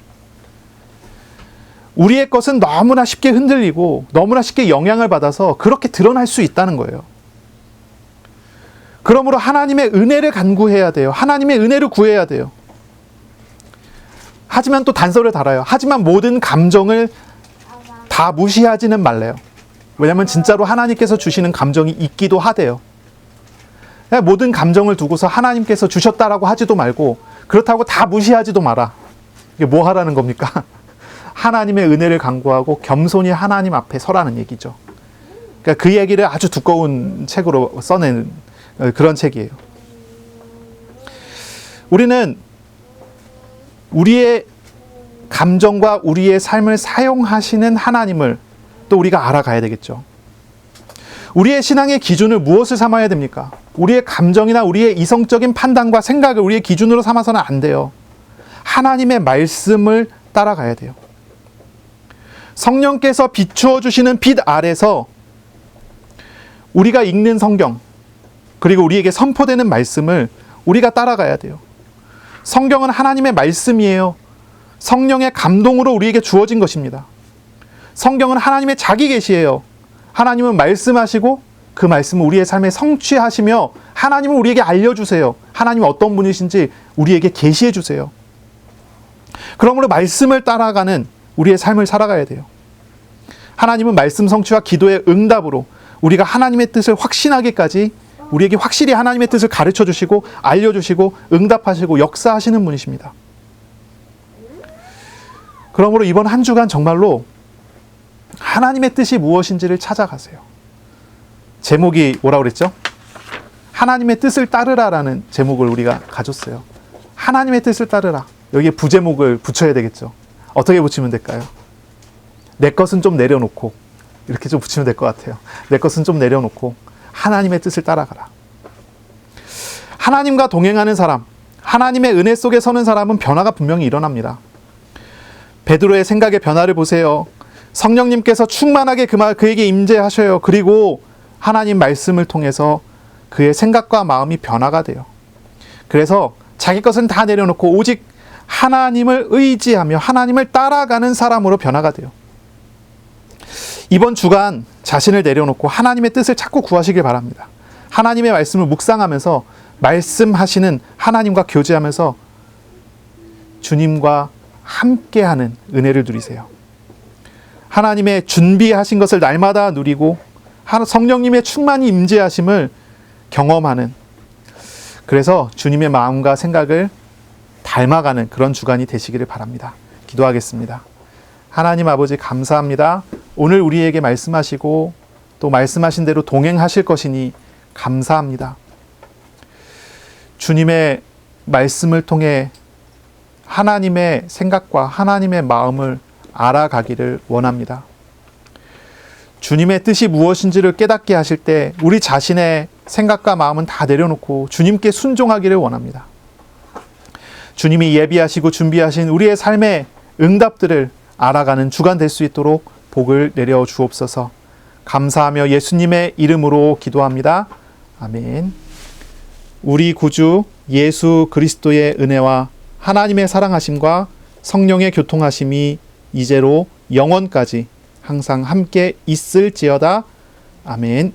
우리의 것은 너무나 쉽게 흔들리고 너무나 쉽게 영향을 받아서 그렇게 드러날 수 있다는 거예요. 그러므로 하나님의 은혜를 간구해야 돼요. 하나님의 은혜를 구해야 돼요. 하지만 또 단서를 달아요. 하지만 모든 감정을 다 무시하지는 말래요. 왜냐하면 진짜로 하나님께서 주시는 감정이 있기도 하대요. 모든 감정을 두고서 하나님께서 주셨다라고 하지도 말고 그렇다고 다 무시하지도 마라. 이게 뭐 하라는 겁니까? 하나님의 은혜를 간구하고 겸손히 하나님 앞에 서라는 얘기죠. 그러니까 그 얘기를 아주 두꺼운 책으로 써낸 그런 책이에요. 우리는 우리의 감정과 우리의 삶을 사용하시는 하나님을 또 우리가 알아가야 되겠죠. 우리의 신앙의 기준을 무엇을 삼아야 됩니까? 우리의 감정이나 우리의 이성적인 판단과 생각을 우리의 기준으로 삼아서는 안 돼요. 하나님의 말씀을 따라가야 돼요. 성령께서 비추어 주시는 빛 아래서 우리가 읽는 성경, 그리고 우리에게 선포되는 말씀을 우리가 따라가야 돼요. 성경은 하나님의 말씀이에요. 성령의 감동으로 우리에게 주어진 것입니다. 성경은 하나님의 자기 계시예요. 하나님은 말씀하시고 그 말씀을 우리의 삶에 성취하시며 하나님은 우리에게 알려주세요. 하나님은 어떤 분이신지 우리에게 계시해 주세요. 그러므로 말씀을 따라가는 우리의 삶을 살아가야 돼요. 하나님은 말씀 성취와 기도의 응답으로 우리가 하나님의 뜻을 확신하기까지 우리에게 확실히 하나님의 뜻을 가르쳐 주시고 알려주시고 응답하시고 역사하시는 분이십니다. 그러므로 이번 한 주간 정말로 하나님의 뜻이 무엇인지를 찾아가세요. 제목이 뭐라고 그랬죠? 하나님의 뜻을 따르라라는 제목을 우리가 가졌어요. 하나님의 뜻을 따르라. 여기에 부제목을 붙여야 되겠죠. 어떻게 붙이면 될까요? 내 것은 좀 내려놓고, 이렇게 좀 붙이면 될 것 같아요. 내 것은 좀 내려놓고 하나님의 뜻을 따라가라. 하나님과 동행하는 사람, 하나님의 은혜 속에 서는 사람은 변화가 분명히 일어납니다. 베드로의 생각의 변화를 보세요. 성령님께서 충만하게 그에게 임재하셔요. 그리고 하나님 말씀을 통해서 그의 생각과 마음이 변화가 돼요. 그래서 자기 것은 다 내려놓고 오직 하나님을 의지하며 하나님을 따라가는 사람으로 변화가 돼요. 이번 주간 자신을 내려놓고 하나님의 뜻을 찾고 구하시길 바랍니다. 하나님의 말씀을 묵상하면서 말씀하시는 하나님과 교제하면서 주님과 함께하는 은혜를 누리세요. 하나님의 준비하신 것을 날마다 누리고 성령님의 충만히 임재하심을 경험하는, 그래서 주님의 마음과 생각을 닮아가는 그런 주간이 되시기를 바랍니다. 기도하겠습니다. 하나님 아버지 감사합니다. 오늘 우리에게 말씀하시고 또 말씀하신 대로 동행하실 것이니 감사합니다. 주님의 말씀을 통해 하나님의 생각과 하나님의 마음을 알아가기를 원합니다. 주님의 뜻이 무엇인지를 깨닫게 하실 때 우리 자신의 생각과 마음은 다 내려놓고 주님께 순종하기를 원합니다. 주님이 예비하시고 준비하신 우리의 삶의 응답들을 알아가는 주간 될 수 있도록 복을 내려 주옵소서. 감사하며 예수님의 이름으로 기도합니다. 아멘. 우리 구주 예수 그리스도의 은혜와 하나님의 사랑하심과 성령의 교통하심이 이제로 영원까지 항상 함께 있을지어다. 아멘.